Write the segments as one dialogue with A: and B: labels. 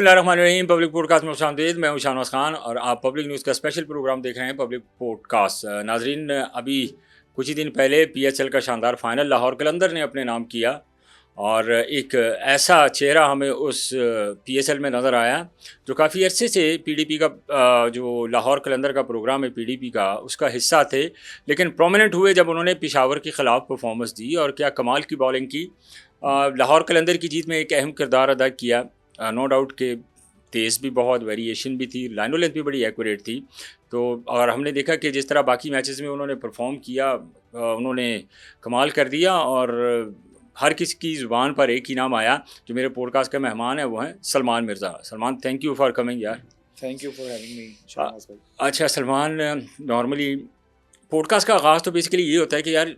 A: बिस्मिल्लाहिर्रहमानिर्रहीम। Public podcast में खुशामदीद। मैं हूं शाहनवाज खान और आप पब्लिक न्यूज़ का स्पेशल प्रोग्राम देख रहे हैं पब्लिक पॉडकास्ट। नाजरीन, अभी कुछ ही दिन पहले पीएचएल का शानदार फाइनल लाहौर कलंदर ने अपने नाम किया और एक ऐसा चेहरा हमें उस पीएचएल में नज़र आया जो काफ़ी अरसे से पीडीपी का जो लाहौर कलंदर का प्रोग्राम है पीडीपी का, उसका हिस्सा थे, लेकिन प्रोमिनेंट हुए जब उन्होंने पेशावर के ख़िलाफ़ परफॉर्मेंस दी और क्या कमाल की बॉलिंग की। लाहौर कलंदर की जीत में एक अहम किरदार अदा किया। नो डाउट के तेज़ भी बहुत, वेरिएशन भी थी, लाइनो लेंथ भी बड़ी एक्यूरेट थी। तो और हमने देखा कि जिस तरह बाकी मैचेस में उन्होंने परफॉर्म किया, उन्होंने कमाल कर दिया और हर किसी की ज़ुबान पर एक ही नाम आया। जो मेरे पॉडकास्ट का मेहमान है वो हैं Salman Mirza. Salman, thank you for coming यार।
B: Thank you for having me Shahnawaz भाई।
A: अच्छा सलमान, नॉर्मली पॉडकास्ट का आगाज़ तो बेसिकली ये होता है कि यार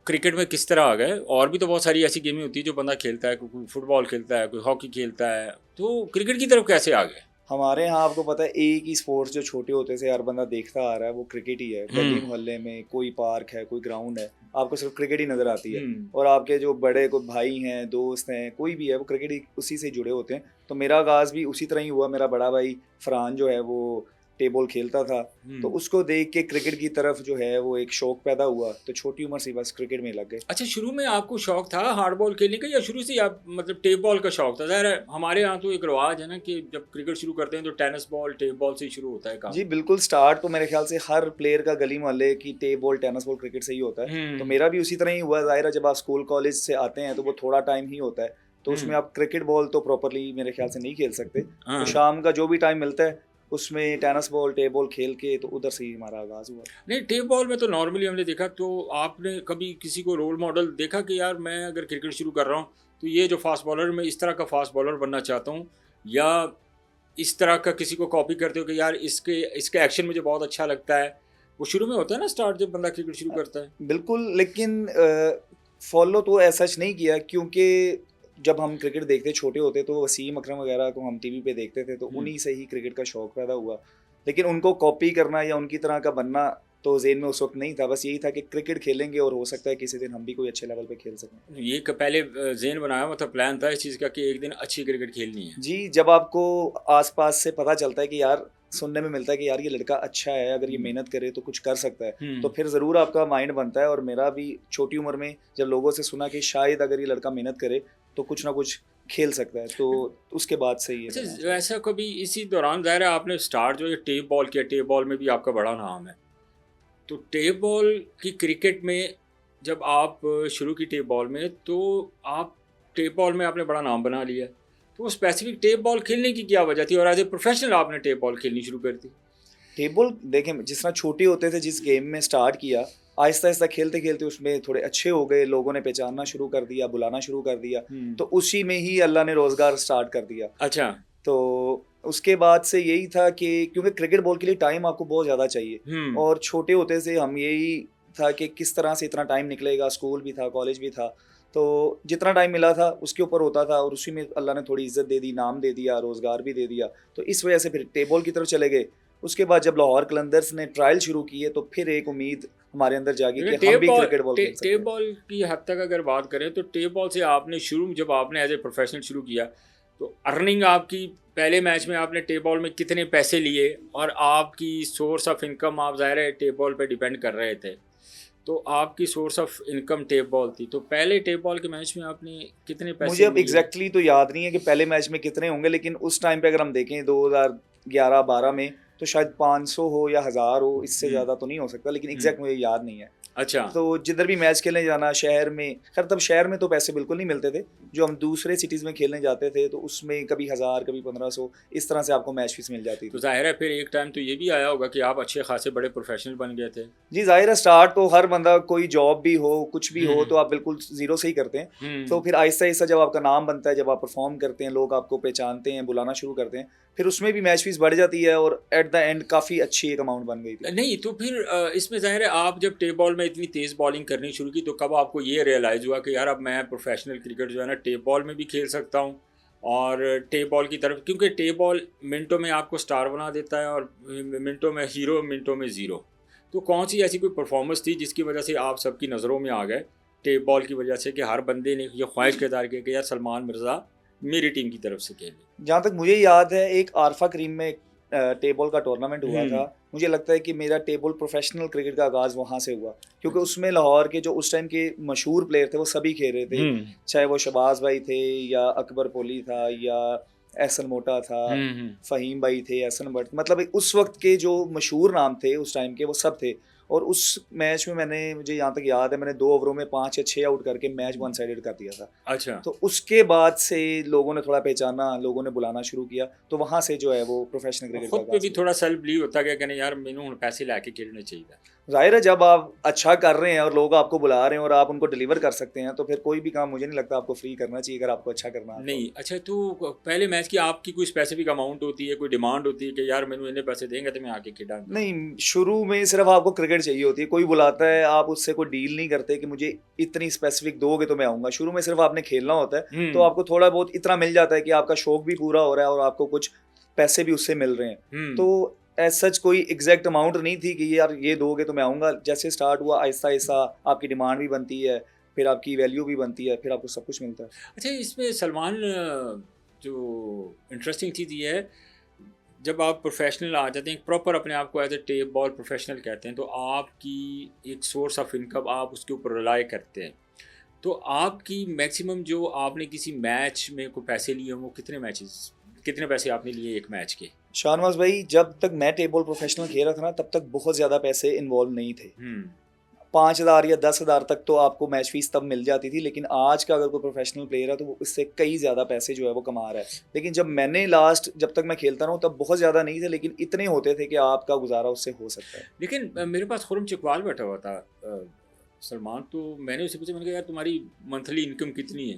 A: क्रिकेट में किस तरह आ गए, और भी तो बहुत सारी ऐसी गेमें होती है जो बंदा खेलता है, कोई फुटबॉल खेलता है, कोई हॉकी खेलता है, तो क्रिकेट की तरफ कैसे आ गए?
B: हमारे यहाँ आपको पता है एक ही स्पोर्ट्स जो छोटे होते से हर बंदा देखता आ रहा है वो क्रिकेट ही है। गली मोहल्ले में कोई पार्क है, कोई ग्राउंड है, आपको सिर्फ क्रिकेट ही नजर आती है। और आपके जो बड़े कोई भाई हैं, दोस्त हैं, कोई भी है, वो क्रिकेट ही उसी से जुड़े होते हैं। तो मेरा आगाज़ भी उसी तरह ही हुआ। मेरा बड़ा भाई फरहान जो है वो टेबल खेलता था, तो उसको देख के क्रिकेट की तरफ जो है वो एक शौक पैदा हुआ, तो छोटी उम्र से बस क्रिकेट में लग गए।
A: अच्छा, शुरू में आपको शौक था हार्ड बॉल खेलने का या शुरू से आप मतलब टेप बॉल का शौक था? ज़ाहिर है हमारे यहाँ तो एक रिवाज है ना कि जब क्रिकेट शुरू करते हैं तो टेनिस बॉल, टेप बॉल से ही शुरू होता है काम।
B: जी बिल्कुल, स्टार्ट तो मेरे ख्याल से हर प्लेयर का गली मोहल्ले की tape ball, tennis ball, cricket से ही होता है। तो मेरा भी उसी तरह ही हुआ। ज़ाहिर है जब आप स्कूल कॉलेज से आते हैं तो वो थोड़ा टाइम ही होता है, तो उसमें आप क्रिकेट बॉल तो प्रॉपरली मेरे ख्याल से नहीं खेल सकते। तो शाम का जो भी टाइम मिलता है उसमें टेनिस बॉल, टेप बॉल खेल के, तो उधर से ही हमारा आगाज़ हुआ।
A: नहीं, टेप बॉल में तो नॉर्मली हमने देखा, तो आपने कभी किसी को रोल मॉडल देखा कि यार मैं अगर क्रिकेट शुरू कर रहा हूँ तो ये जो फास्ट बॉलर, मैं इस तरह का फास्ट बॉलर बनना चाहता हूँ, या इस तरह का किसी को कॉपी करते हो कि यार इसके एक्शन मुझे बहुत अच्छा लगता है? वो शुरू में होता है ना स्टार्ट, जब बंदा क्रिकेट शुरू करता है।
B: बिल्कुल, लेकिन फॉलो तो ऐसा नहीं किया, क्योंकि जब हम क्रिकेट देखते छोटे होते तो वसीम अकरम वगैरह को हम टीवी पे देखते थे, तो उन्हीं से ही क्रिकेट का शौक पैदा हुआ। लेकिन उनको कॉपी करना या उनकी तरह का बनना तो ज़हन में उस वक्त नहीं था। बस यही था कि क्रिकेट खेलेंगे और हो सकता है किसी दिन हम भी कोई अच्छे लेवल पे खेल सकें।
A: ये पहले ज़हन बनाया हुआ था, प्लान था इस चीज़ का कि एक दिन अच्छी क्रिकेट खेलनी है?
B: जी, जब आपको आसपास से पता चलता है कि यार, सुनने में मिलता है कि यार ये लड़का अच्छा है, अगर ये मेहनत करे तो कुछ कर सकता है, तो फिर ज़रूर आपका माइंड बनता है। और मेरा भी छोटी उम्र में जब लोगों से सुना कि शायद अगर ये लड़का मेहनत करे तो कुछ ना कुछ खेल सकता है, तो उसके बाद से ही है।
A: ऐसा कभी इसी दौरान ज़ाहिर है आपने स्टार्ट जो ये टेप बॉल किया, टेप बॉल में भी आपका बड़ा नाम है, तो टेप बॉल की क्रिकेट में जब आप शुरू की टेप बॉल में, तो आप टेप बॉल में आपने बड़ा नाम बना लिया, तो वो स्पेसिफिक टेप बॉल खेलने की क्या वजह थी और एज ए प्रोफेशनल आपने टेप बॉल खेलनी शुरू कर दी?
B: टेप बॉल देखें, जिस तरह छोटे होते थे, जिस गेम में स्टार्ट किया, आहिस्ता आहिस्ता खेलते खेलते उसमें थोड़े अच्छे हो गए, लोगों ने पहचानना शुरू कर दिया, बुलाना शुरू कर दिया, तो उसी में ही अल्लाह ने रोज़गार स्टार्ट कर दिया।
A: अच्छा।
B: तो उसके बाद से यही था कि क्योंकि क्रिकेट बॉल के लिए टाइम आपको बहुत ज़्यादा चाहिए, और छोटे होते से हम यही था कि किस तरह से इतना टाइम निकलेगा। स्कूल भी था, कॉलेज भी था, तो जितना टाइम मिला था उसके ऊपर होता था, और उसी में अल्लाह ने थोड़ी इज्जत दे दी, नाम दे दिया, रोज़गार भी दे दिया। तो इस वजह से फिर टेप बॉल की तरफ चले गए। उसके बाद जब लाहौर कलंदर्स ने ट्रायल शुरू किए तो फिर एक उम्मीद हमारे अंदर जागी कि हम भी क्रिकेट बॉल खेल सकते हैं।
A: टेप बॉल की हद तक अगर बात करें तो टेप बॉल से आपने शुरू, जब आपने एज ए प्रोफेशनल शुरू किया, तो अर्निंग आपकी पहले मैच में आपने टेप बॉल में कितने पैसे लिए, और आपकी सोर्स ऑफ इनकम, आप ज़ाहिर है टेप बॉल पे डिपेंड कर रहे थे, तो आपकी source of income tape ball थी, तो पहले टेप बॉल के मैच में आपने कितने पैसे?
B: मुझे अब एग्जैक्टली तो याद नहीं है कि पहले मैच में कितने होंगे, लेकिन उस टाइम पे अगर हम देखें 2011-12 में, तो शायद 500 हो या 1000 हो, इससे ज़्यादा तो नहीं हो सकता, लेकिन एग्जैक्ट मुझे याद नहीं है।
A: अच्छा।
B: तो जिधर भी मैच खेलने जाना शहर में, खैर तब शहर में तो पैसे बिल्कुल नहीं मिलते थे, जो हम दूसरे सिटीज़ में खेलने जाते थे तो उसमें कभी 1000, कभी 1500, इस तरह से आपको मैच फीस मिल जाती थी।
A: तो जाहिर है फिर एक टाइम तो ये भी आया होगा कि आप अच्छे खासे बड़े प्रोफेशनल बन गए थे।
B: जी जाहिर है, स्टार्ट तो हर बंदा, कोई जॉब भी हो, कुछ भी हो, तो आप बिल्कुल जीरो से ही करते हैं। तो फिर आहिस्ता आहिस्ता जब आपका नाम बनता है, जब आप परफॉर्म करते हैं, लोग आपको पहचानते हैं, बुलाना शुरू करते हैं, फिर उसमें भी मैच फीस बढ़ जाती है, और एट द एंड काफ़ी अच्छी एक अमाउंट बन गई थी।
A: नहीं, तो फिर इसमें ज़ाहिर है आप जब टेप बॉल में इतनी तेज़ बॉलिंग करनी शुरू की, तो कब आपको ये रियलाइज़ हुआ कि यार अब मैं प्रोफेशनल क्रिकेट जो है ना टेप बॉल में भी खेल सकता हूँ, और टेप बॉल की तरफ, क्योंकि टेप बॉल मिनटों में आपको स्टार बना देता है और मिनटों में हीरो, मिनटों में ज़ीरो, तो कौन सी ऐसी कोई परफॉर्मेंस थी जिसकी वजह से आप सबकी नज़रों में आ गए टेप बॉल की वजह से, कि हर बंदे ने ये ख्वाहिश केदार की कि यार सलमान मिर्ज़ा मेरी टीम की तरफ से खेले।
B: जहाँ तक मुझे याद है एक आरफा क्रीम में टेबल का टूर्नामेंट हुआ था। मुझे लगता है कि मेरा टेबल प्रोफेशनल क्रिकेट का आगाज़ वहाँ से हुआ, क्योंकि उसमें लाहौर के जो उस टाइम के मशहूर प्लेयर थे वो सभी खेल रहे थे, चाहे वो शबाज भाई थे या अकबर पोली था या एहसन मोटा था, फ़हीम भाई थे, एहसन भट्ट, मतलब उस वक्त के जो मशहूर नाम थे उस टाइम के वो सब थे। और उस मैच में मैंने, मुझे यहाँ तक याद है, मैंने 2 ओवरों में 5 या 6 आउट करके मैच वन साइडेड कर दिया था।
A: अच्छा।
B: तो उसके बाद से लोगों ने थोड़ा पहचाना, लोगों ने बुलाना शुरू किया, तो वहाँ से जो है वो प्रोफेशनल क्रिकेट
A: खुद पे भी थोड़ा सेल्फ बिलीव होता गया कि नहीं यार मैंने हुण पैसे लैके खेलने चाहिए।
B: ज़ाहिर है जब आप अच्छा कर रहे हैं और लोग आपको बुला रहे हैं और आप उनको डिलीवर कर सकते हैं तो फिर कोई भी काम मुझे नहीं लगता आपको फ्री करना चाहिए अगर आपको अच्छा करना है।
A: नहीं अच्छा, तो पहले मैच की आपकी कोई स्पेसिफिक अमाउंट होती है, कोई डिमांड होती है कि यार मैंने इतने पैसे देंगे तो मैं आके खेला?
B: नहीं, शुरू में सिर्फ आपको क्रिकेट चाहिए होती है, कोई बुलाता है आप उससे कोई डील नहीं करते कि मुझे इतनी स्पेसिफिक दोगे तो मैं आऊँगा। शुरू में सिर्फ आपने खेलना होता है तो आपको थोड़ा बहुत इतना मिल जाता है कि आपका शौक भी पूरा हो रहा है और आपको कुछ पैसे भी उससे मिल रहे हैं। तो एज सच कोई एग्जैक्ट अमाउंट नहीं थी कि यार ये दोगे तो मैं आऊँगा। जैसे स्टार्ट हुआ आहिस्ता आहिस्ता आपकी डिमांड भी बनती है, फिर आपकी वैल्यू भी बनती है, फिर आपको सब कुछ मिलता है।
A: अच्छा, इसमें सलमान जो इंटरेस्टिंग चीज़ ये है, जब आप प्रोफेशनल आ जाते हैं, प्रॉपर अपने आप को as a tape ball professional कहते हैं, तो आपकी एक सोर्स ऑफ इनकम आप उसके ऊपर रिलाई करते हैं। तो आपकी मैक्सिमम जो आपने किसी मैच में कोई पैसे लिए हों, वो कितने पैसे आपने लिए एक मैच के?
B: शाहनवाज भाई, जब तक मैं टेबल प्रोफेशनल खेल रहा था ना तब तक बहुत ज़्यादा पैसे इन्वॉल्व नहीं थे। 5,000 या 10,000 तक तो आपको मैच फीस तब मिल जाती थी, लेकिन आज का अगर कोई प्रोफेशनल प्लेयर है तो वो इससे कई ज़्यादा पैसे जो है वो कमा रहा है। लेकिन जब मैंने जब तक मैं खेलता रहा हूँ तब बहुत ज़्यादा नहीं थे, लेकिन इतने होते थे कि आपका गुजारा उससे हो सकता है।
A: लेकिन मेरे पास खुरम चकवाल बैठा हुआ था सलमान, तो मैंने उससे पूछा, मैंने कहा यार तुम्हारी मंथली इनकम कितनी है?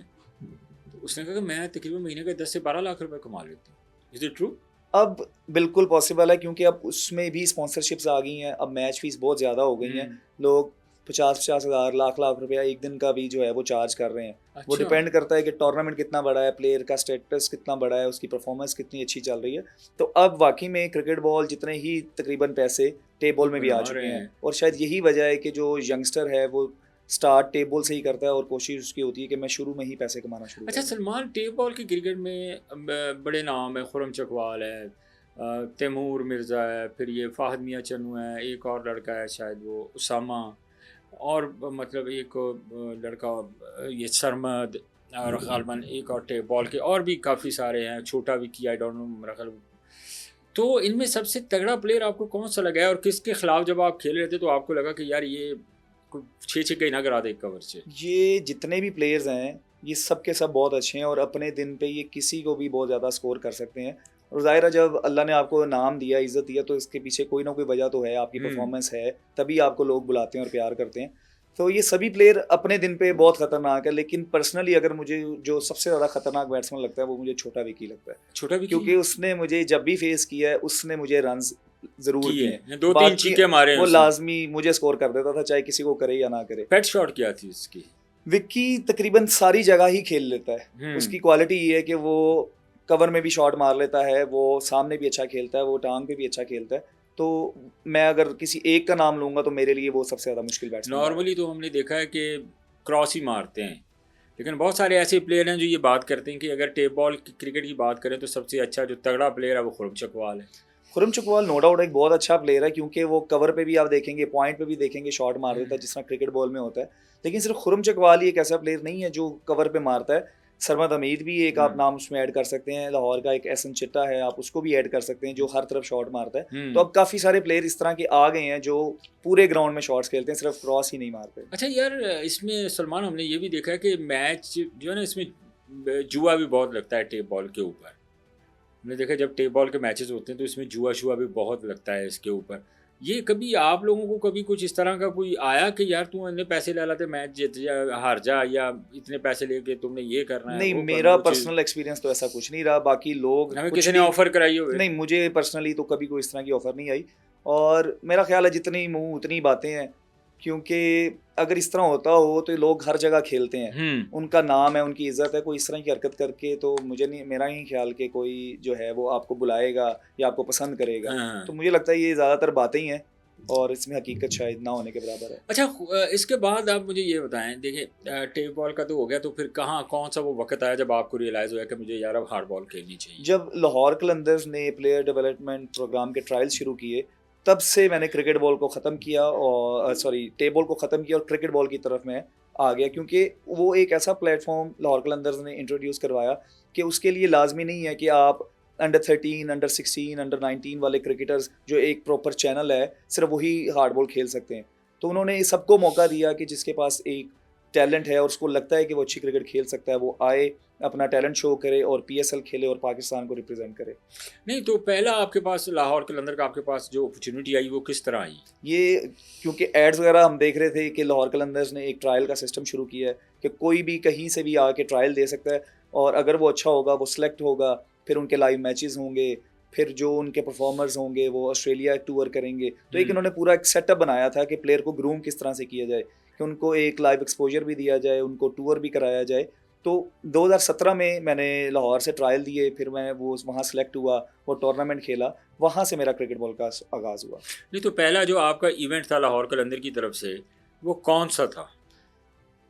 A: तो उसने कहा कि मैं तकरीबन महीने का 10 से 12 लाख रुपए कमा लेती हूँ। Is it true?
B: अब बिल्कुल पॉसिबल है, क्योंकि अब उसमें भी स्पॉन्सरशिप्स आ गई हैं, अब मैच फीस बहुत ज़्यादा हो गई हैं। लोग 50-50 हज़ार, लाख रुपया एक दिन का भी जो है वो चार्ज कर रहे हैं।
A: अच्छा।
B: वो डिपेंड करता है कि टूर्नामेंट कितना बड़ा है, प्लेयर का स्टेटस कितना बड़ा है, उसकी परफॉर्मेंस कितनी अच्छी चल रही है। तो अब वाकई में क्रिकेट बॉल जितने ही तकरीबन पैसे टेबल में भी आ चुके हैं, और शायद यही वजह है कि जो यंगस्टर है वो स्टार्ट टेबल से ही करता है और कोशिश उसकी होती है कि मैं शुरू में ही पैसे कमाना शुरू
A: अच्छा, सलमान, टेप बॉल के क्रिकेट में बड़े नाम है, खुरम चकवाल है, तैमूर मिर्ज़ा है, फिर ये फाहद मियाँ चन्नू है, एक और लड़का है शायद वो उसामा, और मतलब एक लड़का ये सरमद, और गालबन एक और टेप बॉल के और भी काफ़ी सारे हैं, छोटा भी किया, आई डोंट नो मेरा ख्याल। तो इनमें सबसे तगड़ा प्लेयर आपको कौन सा लगा है, और किसके खिलाफ जब आप खेल रहे थे तो आपको लगा कि यार ये 6 कहीं ना करा दे कवर से?
B: ये जितने भी प्लेयर्स हैं ये सब के सब बहुत अच्छे हैं और अपने दिन पे ये किसी को भी बहुत ज़्यादा स्कोर कर सकते हैं। और ज़ाहिर है जब अल्लाह ने आपको नाम दिया, इज़्ज़त दिया, तो इसके पीछे कोई ना कोई वजह तो है, आपकी परफॉर्मेंस है, तभी आपको लोग बुलाते हैं और प्यार करते हैं। तो ये सभी प्लेयर अपने दिन पे बहुत ख़तरनाक है, लेकिन पर्सनली अगर मुझे जो सबसे ज़्यादा ख़तरनाक बैट्समैन लगता है वो मुझे छोटा विकी लगता है।
A: छोटा विकी?
B: क्योंकि उसने मुझे जब भी फेस किया है उसने मुझे रन्स ज़रूर किए हैं,
A: 2-3 चीके मारे हैं,
B: वो लाजमी मुझे स्कोर कर देता था, चाहे किसी को करे या ना करे।
A: पेट शॉट क्या थी उसकी?
B: विक्की तकरीबन सारी जगह ही खेल लेता है। उसकी क्वालिटी ये है कि वो कवर में भी शॉट मार लेता है, वो सामने भी अच्छा खेलता है, वो टांग पे भी अच्छा खेलता है। तो मैं अगर किसी एक का नाम लूँगा तो मेरे लिए वो सबसे ज़्यादा मुश्किल बैट्समैन है।
A: नॉर्मली तो हमने देखा है कि क्रॉस ही मारते हैं, लेकिन बहुत सारे ऐसे प्लेयर हैं जो ये बात करते हैं कि अगर टेप बॉल क्रिकेट की बात करें तो सबसे अच्छा जो तगड़ा प्लेयर है वो खुरम चकवाल है।
B: खुरम चकवाल नो डाउट एक बहुत अच्छा प्लेयर है, क्योंकि वो कवर पे भी आप देखेंगे, पॉइंट पे भी देखेंगे, शॉट मार देता है जिस तरह क्रिकेट बॉल में होता है। लेकिन सिर्फ खुरम चकवाल ही एक ऐसा प्लेयर नहीं है जो कवर पे मारता है। सरमद हमीद भी एक आप नाम उसमें ऐड कर सकते हैं, लाहौर का एक एहसन चिट्टा है, आप उसको भी ऐड कर सकते हैं जो हर तरफ शॉट मारता है। तो अब काफ़ी सारे प्लेयर इस तरह के आ गए हैं जो पूरे ग्राउंड में शॉट्स खेलते हैं, सिर्फ क्रॉस ही नहीं मारते।
A: अच्छा यार, इसमें सलमान हमने ये भी देखा है कि मैच जो है ना, इसमें जुआ भी बहुत लगता है टेप बॉल के ऊपर। हमने देखा जब टेप बॉल के मैचेस होते हैं तो इसमें जुआ शुआ भी बहुत लगता है इसके ऊपर। ये कभी आप लोगों को कभी कुछ इस तरह का कोई आया कि यार तू इतने पैसे ले लाते, मैच जीत जा हार जा, या इतने पैसे लेके तुमने ये करना है?
B: नहीं, मेरा पर्सनल एक्सपीरियंस तो ऐसा कुछ नहीं रहा। बाकी लोग
A: हमें किसी ने ऑफर कराई हो?
B: नहीं, मुझे पर्सनली तो कभी कोई इस तरह की ऑफर नहीं आई। और मेरा ख्याल है जितनी मुंह उतनी बातें हैं, क्योंकि अगर इस तरह होता हो तो लोग हर जगह खेलते हैं, उनका नाम है, उनकी इज्जत है। कोई इस तरह की हरकत करके तो मुझे नहीं, मेरा ही ख्याल कि कोई जो है वो आपको बुलाएगा या आपको पसंद करेगा। तो मुझे लगता है ये ज़्यादातर बातें ही हैं। और इसमें हकीकत शायद ना होने के बराबर है।
A: अच्छा, इसके बाद आप मुझे ये बताएं, देखिए टेप बॉल का तो हो गया, तो फिर कहाँ कौन सा वो वक्त आया जब आपको रियलाइज़ हुआ कि मुझे यार अब हार्ड बॉल खेलनी चाहिए?
B: जब लाहौर कलंदर्स ने प्लेयर डेवलपमेंट प्रोग्राम के ट्रायल्स शुरू किए, तब से मैंने क्रिकेट बॉल को ख़त्म किया और टेप बॉल को ख़त्म किया और क्रिकेट बॉल की तरफ मैं आ गया, क्योंकि वो एक ऐसा प्लेटफॉर्म लाहौर कलंदर्स ने इंट्रोड्यूस करवाया कि उसके लिए लाजमी नहीं है कि आप अंडर 13, अंडर 16, अंडर 19 वाले क्रिकेटर्स, जो एक प्रॉपर चैनल है, सिर्फ वही हार्ड बॉल खेल सकते हैं। तो उन्होंने सबको मौका दिया कि जिसके पास एक टैलेंट है और उसको लगता है कि वो अच्छी क्रिकेट खेल सकता है, वो आए, अपना टैलेंट शो करे और पीएसएल खेले और पाकिस्तान को रिप्रेजेंट करे।
A: नहीं, तो पहला आपके पास लाहौर कलंदर का आपके पास जो अपॉर्चुनिटी आई वो किस तरह आई?
B: ये क्योंकि एड्स वगैरह हम देख रहे थे कि लाहौर कलंदर्स ने एक ट्रायल का सिस्टम शुरू किया है कि कोई भी कहीं से भी आके ट्रायल दे सकता है, और अगर वो अच्छा होगा, वो सिलेक्ट होगा, फिर उनके लाइव मैचेस होंगे, फिर जो उनके परफॉर्मर्स होंगे वो ऑस्ट्रेलिया टूर करेंगे। तो एक इन्होंने पूरा एक सेटअप बनाया था कि प्लेयर को ग्रूम किस तरह से किया जाए, कि उनको एक लाइव एक्सपोजर भी दिया जाए, उनको टूर भी कराया जाए। तो 2017 में मैंने लाहौर से ट्रायल दिए, फिर मैं वो वहाँ सेलेक्ट हुआ, वो टूर्नामेंट खेला, वहाँ से मेरा क्रिकेट बॉल का आगाज़ हुआ।
A: नहीं, तो पहला जो आपका इवेंट था लाहौर कलंदर की तरफ से वो कौन सा था?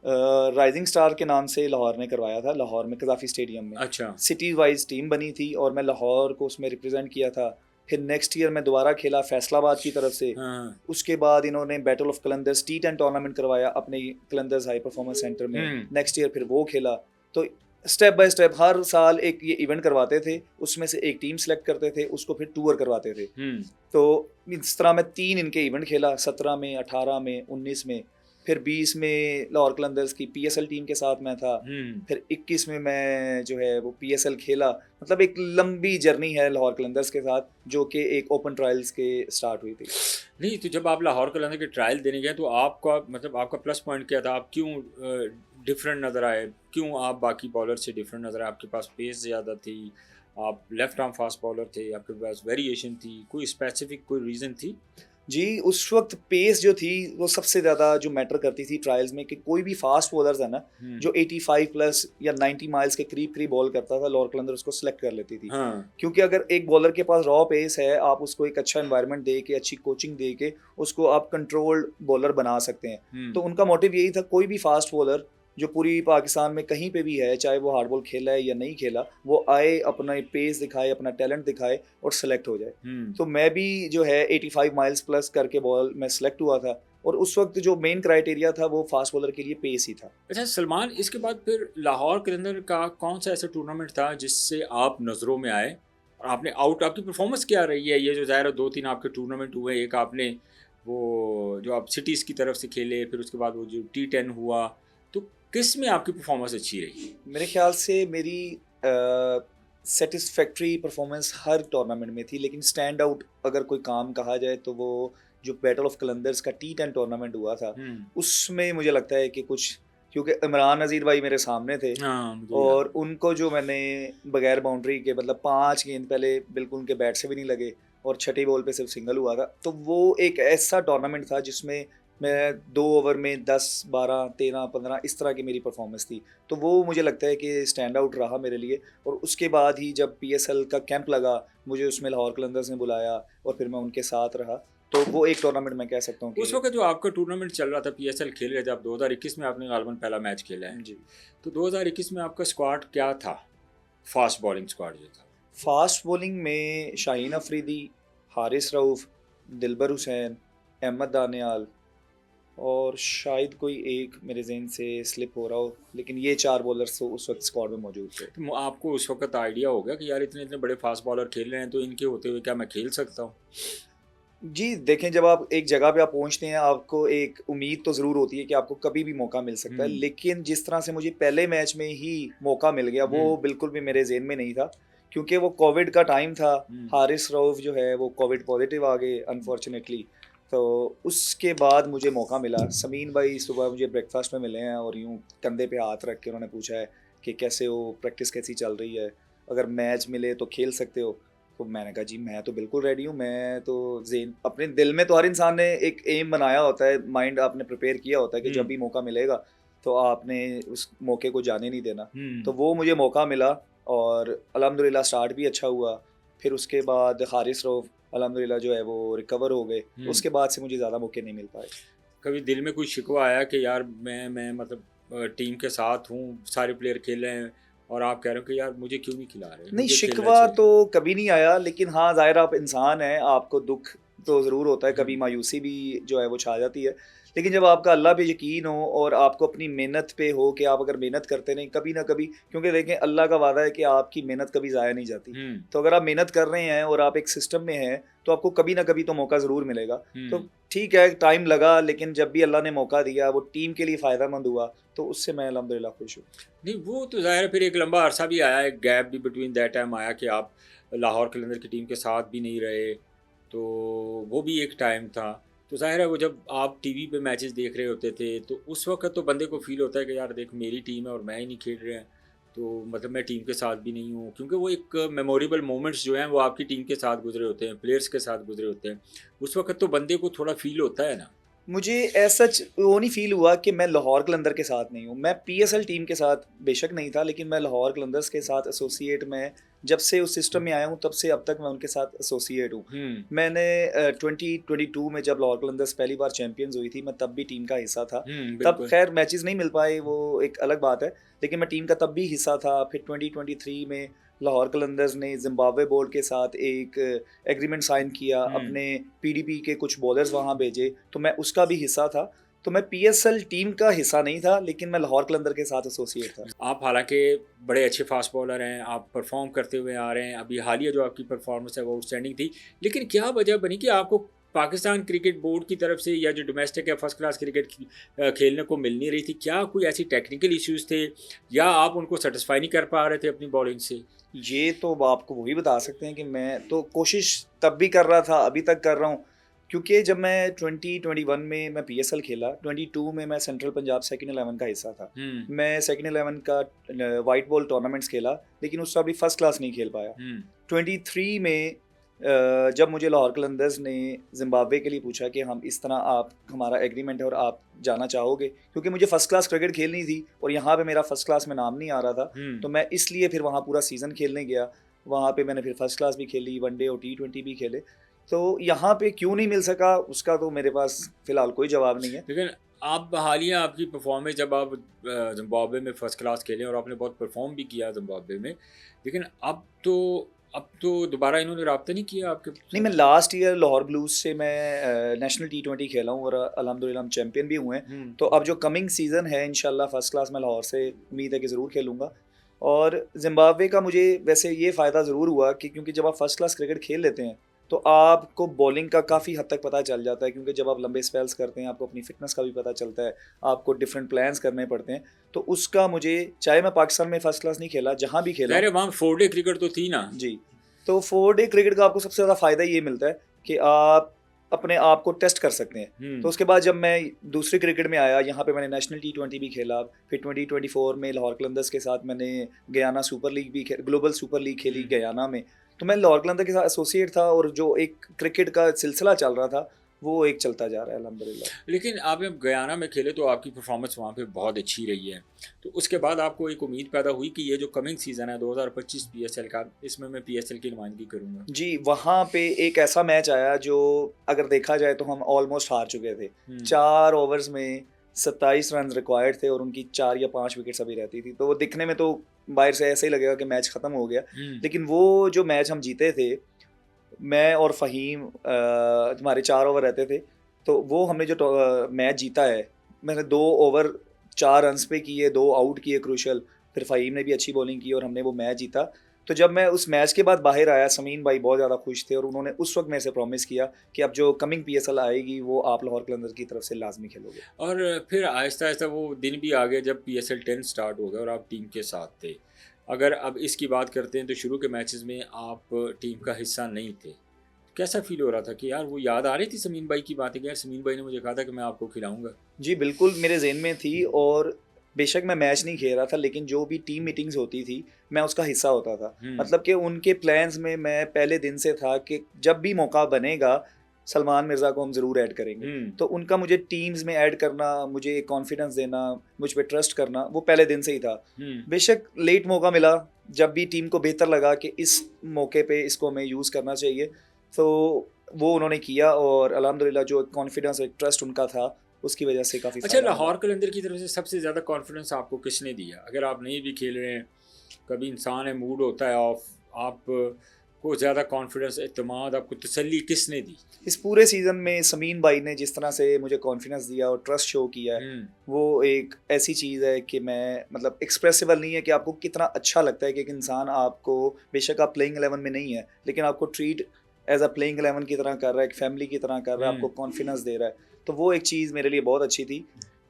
B: राइजिंग स्टार के नाम से लाहौर ने करवाया था, लाहौर में कज़ाफ़ी स्टेडियम में।
A: अच्छा।
B: सिटी वाइज टीम बनी थी और मैं लाहौर को उसमें रिप्रेजेंट किया था। फिर नेक्स्ट ईयर मैं दोबारा खेला फैसलाबाद की तरफ से।
A: हाँ।
B: उसके बाद इन्होंने battle of Qalandars T10 tournament करवाया अपने कलंदर्स हाई परफॉर्मेंस सेंटर में। नेक्स्ट ईयर फिर वो खेला। तो स्टेप बाय स्टेप हर साल एक ये इवेंट करवाते थे, उसमें से एक टीम सेलेक्ट करते थे, उसको फिर टूर करवाते थे। तो इस तरह मैं 3 इनके इवेंट खेला, 17 में, 18 में, 19 में। फिर 20 में लाहौर कलंदर्स की पीएसएल टीम के साथ मैं था। फिर 21 में मैं जो है वो पीएसएल खेला। मतलब एक लंबी जर्नी है लाहौर कलंदर्स के साथ, जो कि एक ओपन ट्रायल्स के स्टार्ट हुई थी।
A: नहीं, तो जब आप लाहौर कलंदर के ट्रायल देने गए तो आपका मतलब आपका प्लस पॉइंट क्या था? आप क्यों डिफरेंट नज़र आए? क्यों आप बाकी बॉलर से डिफरेंट नज़र आए? आपके पास पेस ज़्यादा थी, आप लेफ्ट आर्म फास्ट बॉलर थे, आपके पास वेरिएशन थी, कोई स्पेसिफिक कोई रीज़न थी?
B: जी, उस वक्त पेस जो थी वो सबसे ज़्यादा जो मैटर करती थी ट्रायल्स में, कि कोई भी फास्ट बॉलर्स है ना, जो 85 प्लस या 90 माइल्स के करीब करीब बॉल करता था, लाहौर कलंदर उसको सेलेक्ट कर लेती थी।
A: हाँ।
B: क्योंकि अगर एक बॉलर के पास रॉ पेस है, आप उसको एक अच्छा एनवायरनमेंट दे के, अच्छी कोचिंग दे के उसको आप कंट्रोल्ड बॉलर बना सकते हैं। तो उनका मोटिव यही था, कोई भी फास्ट बॉलर जो पूरी पाकिस्तान में कहीं पे भी है, चाहे वो हार्ड बॉल खेला है या नहीं खेला, वो आए, अपना पेस दिखाए, अपना टैलेंट दिखाए और सेलेक्ट हो जाए। तो मैं भी जो है 85 माइल्स प्लस करके बॉल में सेलेक्ट हुआ था, और उस वक्त जो मेन क्राइटेरिया था वो फास्ट बॉलर के लिए पेस ही था।
A: अच्छा सलमान, इसके बाद फिर लाहौर कलंदर का कौन सा ऐसा टूर्नामेंट था जिससे आप नज़रों में आए और आपने आपकी परफॉर्मेंस क्या रही है? ये जो ज़ाहिर है 2-3 आपके टूर्नामेंट हुए, एक आपने वो जो आप सिटीज़ की तरफ से खेले, फिर उसके बाद वो जो T10 हुआ, तो किस में आपकी परफॉर्मेंस अच्छी रही?
B: मेरे ख्याल से मेरी सेटिस्फैक्ट्री परफॉर्मेंस हर टूर्नामेंट में थी, लेकिन स्टैंड आउट अगर कोई काम कहा जाए तो वो जो बैटल ऑफ कलंदर्स का T10 टूर्नामेंट हुआ था, उसमें मुझे लगता है कि कुछ, क्योंकि इमरान नज़ीर भाई मेरे सामने थे, और उनको जो मैंने बगैर बाउंड्री के, मतलब 5 गेंद पहले बिल्कुल उनके बैट से भी नहीं लगे और छठी बॉल पे सिर्फ सिंगल हुआ था, तो वो एक ऐसा टूर्नामेंट था जिसमें मैं 2 ओवर में 10, 12, 13, 15 इस तरह की मेरी परफॉर्मेंस थी। तो वो मुझे लगता है कि स्टैंड आउट रहा मेरे लिए। और उसके बाद ही जब पीएसएल का कैंप लगा, मुझे उसमें लाहौर कलंदर्स ने बुलाया और फिर मैं उनके साथ रहा। तो वो एक टूर्नामेंट मैं कह सकता हूँ कि
A: उस वक्त जो आपका टूर्नामेंट चल रहा था पीएसएल खेल रहे थे आप, 2021 में आपने गालिबन पहला मैच खेला है
B: जी।
A: तो 2021 में आपका स्क्वाड क्या था? फास्ट बॉलिंग स्क्वाड जो था।
B: फास्ट बॉलिंग में शाहीन अफरीदी, हारिस रऊफ़, दिलबर हुसैन, अहमद दानियाल और शायद कोई एक मेरे ज़हन से स्लिप हो रहा हो, लेकिन ये 4 बॉलर्स तो उस वक्त स्क्वाड में मौजूद थे।
A: तो आपको उस वक्त आइडिया हो गया कि यार इतने इतने बड़े फास्ट बॉलर खेल रहे हैं, तो इनके होते हुए क्या मैं खेल सकता हूँ?
B: जी, देखें, जब आप एक जगह पे आप पहुंचते हैं, आपको एक उम्मीद तो ज़रूर होती है कि आपको कभी भी मौका मिल सकता है, लेकिन जिस तरह से मुझे पहले मैच में ही मौका मिल गया, वो बिल्कुल भी मेरे ज़हन में नहीं था, क्योंकि वो कोविड का टाइम था। हारिस रऊफ़ जो है वो कोविड पॉजिटिव आ गए अनफॉर्चुनेटली। तो उसके बाद मुझे मौका मिला। समीन भाई सुबह मुझे ब्रेकफास्ट में मिले हैं और यूँ कंधे पे हाथ रख के उन्होंने पूछा है कि कैसे हो, प्रैक्टिस कैसी चल रही है, अगर मैच मिले तो खेल सकते हो। तो मैंने कहा जी मैं तो बिल्कुल रेडी हूँ। मैं तो ज़ेन अपने दिल में तो हर इंसान ने एक एम बनाया होता है, माइंड आपने प्रिपेयर किया होता है कि जब भी मौका मिलेगा तो आपने उस मौके को जाने नहीं देना। तो वो मुझे मौका मिला और अल्हम्दुलिल्लाह स्टार्ट भी अच्छा हुआ। फिर उसके बाद हारिस रऊफ़ अल्हम्दुलिल्लाह जो है वो रिकवर हो गए। उसके बाद से मुझे ज़्यादा मौके नहीं मिल पाए।
A: कभी दिल में कोई शिकवा आया कि यार मैं मतलब टीम के साथ हूँ, सारे प्लेयर खेल रहे हैं और आप कह रहे हो कि यार मुझे क्यों नहीं खिला रहे,
B: नहीं,
A: मुझे खेलना
B: शिकवा
A: चाहिए?
B: तो कभी नहीं आया, लेकिन हाँ ज़ाहिर आप इंसान हैं, आपको दुख तो ज़रूर होता है, कभी
A: हम्म,
B: मायूसी भी जो है वो छा जाती है। लेकिन जब आपका अल्लाह पे यकीन हो और आपको अपनी मेहनत पे हो कि आप अगर मेहनत करते रहें कभी ना कभी, क्योंकि देखें अल्लाह का वादा है कि आपकी मेहनत कभी ज़ाया नहीं जाती।
A: हम्म,
B: तो अगर आप मेहनत कर रहे हैं और आप एक सिस्टम में हैं तो आपको कभी ना कभी तो मौका ज़रूर मिलेगा। तो
A: हम्म।
B: ठीक है, टाइम लगा, लेकिन जब भी अल्लाह ने मौका दिया वो टीम के लिए फ़ायदेमंद हुआ, तो उससे मैं अल्हम्दुलिल्लाह खुश हूँ।
A: नहीं वो तो ज़ाहिर है, फिर एक लंबा अरसा भी आया, एक गैप भी बिटवीन दैट टाइम आया कि आप लाहौर कलंदर की टीम के साथ भी नहीं रहे, तो वो भी एक टाइम था। तो ज़ाहिर है वो जब आप टीवी पे मैचेस देख रहे होते थे तो उस वक्त तो बंदे को फील होता है कि यार देख मेरी टीम है और मैं ही नहीं खेल रहे हैं, तो मतलब मैं टीम के साथ भी नहीं हूँ, क्योंकि वो एक मेमोरेबल मोमेंट्स जो हैं वो आपकी टीम के साथ गुजरे होते हैं, प्लेयर्स के साथ गुजरे होते हैं। उस वक्त तो बंदे को थोड़ा फील होता है ना।
B: मुझे ऐसा वो नहीं फ़ील हुआ कि मैं लाहौर कलंदर के साथ नहीं हूँ। मैं पीएसएल टीम के साथ बेशक नहीं था, लेकिन मैं लाहौर कलंदर्स के साथ एसोसिएट में जब से उस सिस्टम में आया हूँ, तब से अब तक मैं उनके साथ एसोसिएट हूँ।
A: हम्म,
B: मैंने 2022 में जब लाहौर कलंदर्स पहली बार चैंपियंस हुई थी, मैं तब भी टीम का हिस्सा था। तब
A: बिल्कुल।
B: खैर मैचेस नहीं मिल पाए, वो एक अलग बात है, लेकिन मैं टीम का तब भी हिस्सा था। फिर 2023 में लाहौर कलंदर्स ने ज़िम्बाब्वे बोर्ड के साथ एक एग्रीमेंट साइन किया,
A: हम्म।
B: अपने पीडीपी के कुछ बॉलर्स वहाँ भेजे, तो मैं उसका भी हिस्सा था। तो मैं पीएसएल टीम का हिस्सा नहीं था, लेकिन मैं लाहौर कलंदर के साथ एसोसिएट था।
A: आप हालांकि बड़े अच्छे फास्ट बॉलर हैं, आप परफॉर्म करते हुए आ रहे हैं, अभी हालिया जो आपकी परफॉर्मेंस है वो आउटस्टैंडिंग थी, लेकिन क्या वजह बनी कि आपको पाकिस्तान क्रिकेट बोर्ड की तरफ से या जो डोमेस्टिक या फर्स्ट क्लास क्रिकेट खेलने को मिल नहीं रही थी? क्या कोई ऐसी टेक्निकल इश्यूज थे या आप उनको सेटिस्फाई नहीं कर पा रहे थे अपनी बॉलिंग से?
B: ये तो आपको वही बता सकते हैं कि मैं तो कोशिश तब भी कर रहा था, अभी तक कर रहा हूँ। क्योंकि जब मैं 2021 में मैं पीएसएल खेला, 22 में मैं सेंट्रल पंजाब सेकंड 11 का हिस्सा था।
A: हम्म,
B: मैं सेकंड 11 का वाइट बॉल टूर्नामेंट्स खेला, लेकिन उससे अभी फर्स्ट क्लास नहीं खेल पाया।
A: हम्म,
B: 23 में जब मुझे लाहौर कलंदर्स ने ज़िम्बाब्वे के लिए पूछा कि हम इस तरह, आप हमारा एग्रीमेंट है और आप जाना चाहोगे, क्योंकि मुझे फ़र्स्ट क्लास क्रिकेट खेलनी थी और यहाँ पे मेरा फ़र्स्ट क्लास में नाम नहीं आ रहा था,
A: हम्म।
B: तो मैं इसलिए फिर वहाँ पूरा सीज़न खेलने गया। वहाँ पे मैंने फिर फर्स्ट क्लास भी खेली, वनडे और T20 भी खेले। तो यहाँ पे क्यों नहीं मिल सका, उसका तो मेरे पास फ़िलहाल कोई जवाब नहीं है।
A: लेकिन आप हालिया आपकी परफॉर्मेंस, जब आप जिम्बाब्वे में फर्स्ट क्लास खेले और आपने बहुत परफॉर्म भी किया जिम्बाब्वे में, लेकिन अब तो दोबारा इन्होंने रब्ता नहीं किया आपके
B: नहीं, मैं
A: साथ?
B: लास्ट ईयर लाहौर ब्लूज़ से मैं नेशनल T20 खेला हूँ और अल्हम्दुलिल्लाह हम चैंपियन भी हुए हैं।
A: हम्म,
B: तो अब जो कमिंग सीज़न है इंशाल्लाह फर्स्ट क्लास में लाहौर से उम्मीद है कि ज़रूर खेलूँगा। और ज़िम्बाब्वे का मुझे वैसे ये फ़ायदा ज़रूर हुआ कि क्योंकि जब आप फर्स्ट क्लास क्रिकेट खेल लेते हैं तो आपको बॉलिंग का काफ़ी हद तक पता चल जाता है, क्योंकि जब आप लंबे स्पेल्स करते हैं आपको अपनी फ़िटनेस का भी पता चलता है, आपको डिफरेंट प्लान्स करने पड़ते हैं। तो उसका मुझे, चाहे मैं पाकिस्तान में फर्स्ट क्लास नहीं खेला, जहाँ भी खेला
A: ज़ाहिर
B: हूँ।
A: है वहाँ 4 डे क्रिकेट तो थी ना।
B: जी। तो 4 डे क्रिकेट का आपको सबसे ज़्यादा फ़ायदा ये मिलता है कि आप अपने आप को टेस्ट कर सकते हैं। तो उसके बाद जब मैं दूसरी क्रिकेट में आया, यहाँ पे मैंने नेशनल T20 भी खेला, फिर 2024 में लाहौर कलंदर्स के साथ मैंने गयाना सुपर लीग भी ग्लोबल सुपर लीग खेली
A: हम्म।
B: गयाना में। तो मैं लाहौर कलंदर के साथ एसोसिएट था और जो एक क्रिकेट का सिलसिला चल रहा था, वो एक चलता जा रहा है अल्हम्दुलिल्लाह।
A: लेकिन आप जब गयाना में खेले तो आपकी परफॉर्मेंस वहाँ पे बहुत अच्छी रही है, तो उसके बाद आपको एक उम्मीद पैदा हुई कि ये जो कमिंग सीज़न है 2025 पीएसएल का, इसमें मैं पीएसएल की नुमाइंदगी करूँगा?
B: जी, वहाँ पे एक ऐसा मैच आया जो अगर देखा जाए तो हम ऑलमोस्ट हार चुके थे।
A: हम्म,
B: 4 ओवर्स में 27 रन्स रिक्वायर्ड थे और उनकी 4 या 5 विकेट्स अभी रहती थी। तो वो दिखने में तो बाहर से ऐसे ही लगेगा कि मैच ख़त्म हो गया।
A: हम्म,
B: लेकिन वो जो मैच हम जीते थे, मैं और फ़हीम, हमारे 4 ओवर रहते थे, तो वो हमने जो मैच जीता है, मैंने 2 ओवर 4 रन्स पे किए, 2 आउट किए क्रूशियल, फिर फ़हीम ने भी अच्छी बॉलिंग की और हमने वो मैच जीता। तो जब मैं उस मैच के बाद बाहर आया, समीन भाई बहुत ज़्यादा खुश थे और उन्होंने उस वक़्त मेरे से प्रॉमिस किया कि अब जो कमिंग पीएसएल आएगी, वो आप लाहौर कलंदर की तरफ से लाज़मी खेलोगे।
A: और फिर आहिस्ता आहिस्ता वो दिन भी आ गए जब पीएसएल 10 स्टार्ट हो गया और आप टीम के साथ थे। अगर अब इसकी बात करते हैं तो शुरू के मैचेस में आप टीम का हिस्सा नहीं थे, कैसा फील हो रहा था कि यार वो याद आ रही थी समीन भाई की बातें कि यार समीन भाई ने मुझे कहा था कि मैं आपको खिलाऊंगा?
B: जी, बिल्कुल मेरे ज़हन में थी और बेशक मैं मैच नहीं खेल रहा था, लेकिन जो भी टीम मीटिंग्स होती थी, मैं उसका हिस्सा होता था।
A: हम्म,
B: मतलब कि उनके प्लान्स में मैं पहले दिन से था कि जब भी मौका बनेगा, सलमान मिर्ज़ा को हम ज़रूर ऐड करेंगे।
A: हम्म,
B: तो उनका मुझे टीम्स में ऐड करना, मुझे एक कॉन्फिडेंस देना, मुझ पे ट्रस्ट करना, वो पहले दिन से ही था।
A: हम्म,
B: बेशक लेट मौका मिला, जब भी टीम को बेहतर लगा कि इस मौके पे इसको हमें यूज़ करना चाहिए, तो वो उन्होंने किया और अल्हम्दुलिल्लाह जो कॉन्फिडेंस एक ट्रस्ट उनका था उसकी वजह से काफ़ी
A: अच्छा, लाहौर कलंदर की तरफ से सबसे ज़्यादा कॉन्फिडेंस आपको किसने दिया? अगर आप नहीं भी खेल रहे हैं, कभी इंसान है, मूड होता है ऑफ, आप को ज़्यादा कॉन्फिडेंस, एतमाद, आपको तसल्ली किसने दी?
B: इस पूरे सीज़न में समीन भाई ने जिस तरह से मुझे कॉन्फिडेंस दिया और ट्रस्ट शो किया है, वो एक ऐसी चीज़ है कि मैं मतलब एक्सप्रेसिबल नहीं है कि आपको कितना अच्छा लगता है कि एक इंसान आपको, बेशक आप प्लेइंग 11 में नहीं है, लेकिन आपको ट्रीट एज अ प्लेइंग 11 की तरह कर रहा है, एक फैमिली की तरह कर रहा है, आपको कॉन्फिडेंस दे रहा है। तो वो एक चीज़ मेरे लिए बहुत अच्छी थी,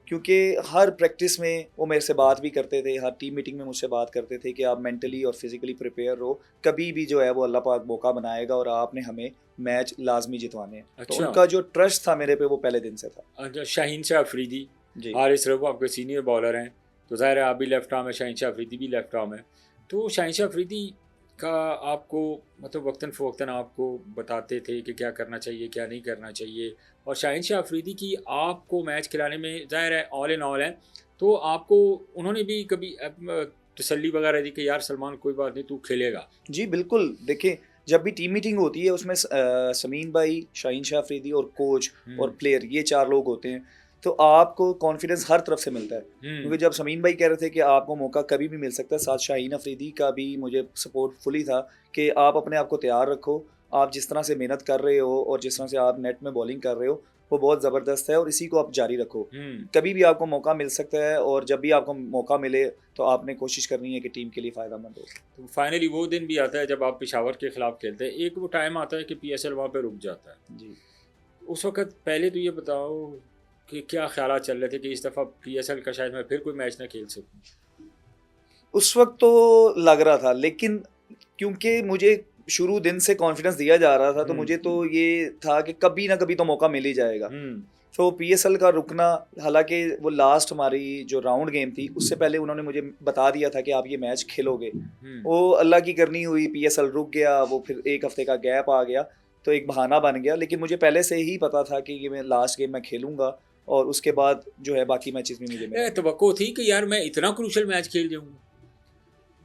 B: क्योंकि हर प्रैक्टिस में वो मेरे से बात भी करते थे, हर टीम मीटिंग में मुझसे बात करते थे कि आप मेंटली और फिजिकली प्रिपेयर रहो, कभी भी जो है वो अल्लाह पाक मौका बनाएगा और आपने हमें मैच लाजमी जितवाने हैं। तो
A: अच्छा।
B: उनका जो ट्रस्ट था मेरे पे वो पहले दिन से था।
A: अच्छा, शाहीन शाह अफरीदी,
B: जी
A: हारिस रऊफ आपके सीनियर बॉलर हैं, तो ज़ाहिर है आप भी लेफ्ट आर्म है, शाहीन शाह अफरीदी भी लेफ्ट आर्म है, तो शाहीन शाह अफरीदी का आपको मतलब वक्तन फ़वक्तन आपको बताते थे कि क्या करना चाहिए, क्या नहीं करना चाहिए, और शाहीन शाह अफरीदी की आपको मैच खिलाने में ज़ाहिर है ऑल इन ऑल है, तो आपको उन्होंने भी कभी तसल्ली वगैरह दी कि यार सलमान कोई बात नहीं, तू खेलेगा?
B: जी बिल्कुल, देखिए जब भी टीम मीटिंग होती है उसमें समीन भाई, शाहीन शाह अफरीदी और कोच और प्लेयर, ये 4 लोग होते हैं। तो आपको कॉन्फिडेंस हर तरफ से मिलता है, क्योंकि जब समीन भाई कह रहे थे कि आपको मौका कभी भी मिल सकता है, साथ शाहीन अफरीदी का भी मुझे सपोर्ट फुली था कि आप अपने आप को तैयार रखो, आप जिस तरह से मेहनत कर रहे हो और जिस तरह से आप नेट में बॉलिंग कर रहे हो वो बहुत ज़बरदस्त है और इसी को आप जारी रखो। कभी भी आपको मौका मिल सकता है और जब भी आपको मौका मिले तो आपने कोशिश करनी है कि टीम के लिए फ़ायदेमंद हो।
A: तो फाइनली वो दिन भी आता है जब आप पेशावर के ख़िलाफ़ खेलते हैं, एक वो टाइम आता है कि पीएसएल वहाँ पे रुक जाता है।
B: जी,
A: उस वक़्त पहले तो ये बताओ कि क्या ख़्यालात चल रहे थे कि इस दफ़ा पीएसएल का शायद मैं फिर कोई मैच ना खेल सकूँ?
B: उस वक़्त तो लग रहा था, लेकिन क्योंकि मुझे शुरू दिन से कॉन्फिडेंस दिया जा रहा था तो मुझे तो ये था कि कभी ना कभी तो मौका मिल ही जाएगा। तो पीएसएल का रुकना, हालांकि वो लास्ट हमारी जो राउंड गेम थी उससे पहले उन्होंने मुझे बता दिया था कि आप ये मैच खेलोगे, वो अल्लाह की करनी हुई, पीएसएल रुक गया, वो फिर एक हफ्ते का गैप आ गया तो एक बहाना बन गया, लेकिन मुझे पहले से ही पता था कि ये मैं लास्ट गेम मैं खेलूंगा और उसके बाद जो है बाकी मैचेस में मुझे मिलेंगे।
A: तवक्को थी कि यार मैं इतना क्रूशल मैच खेल जाऊँगा?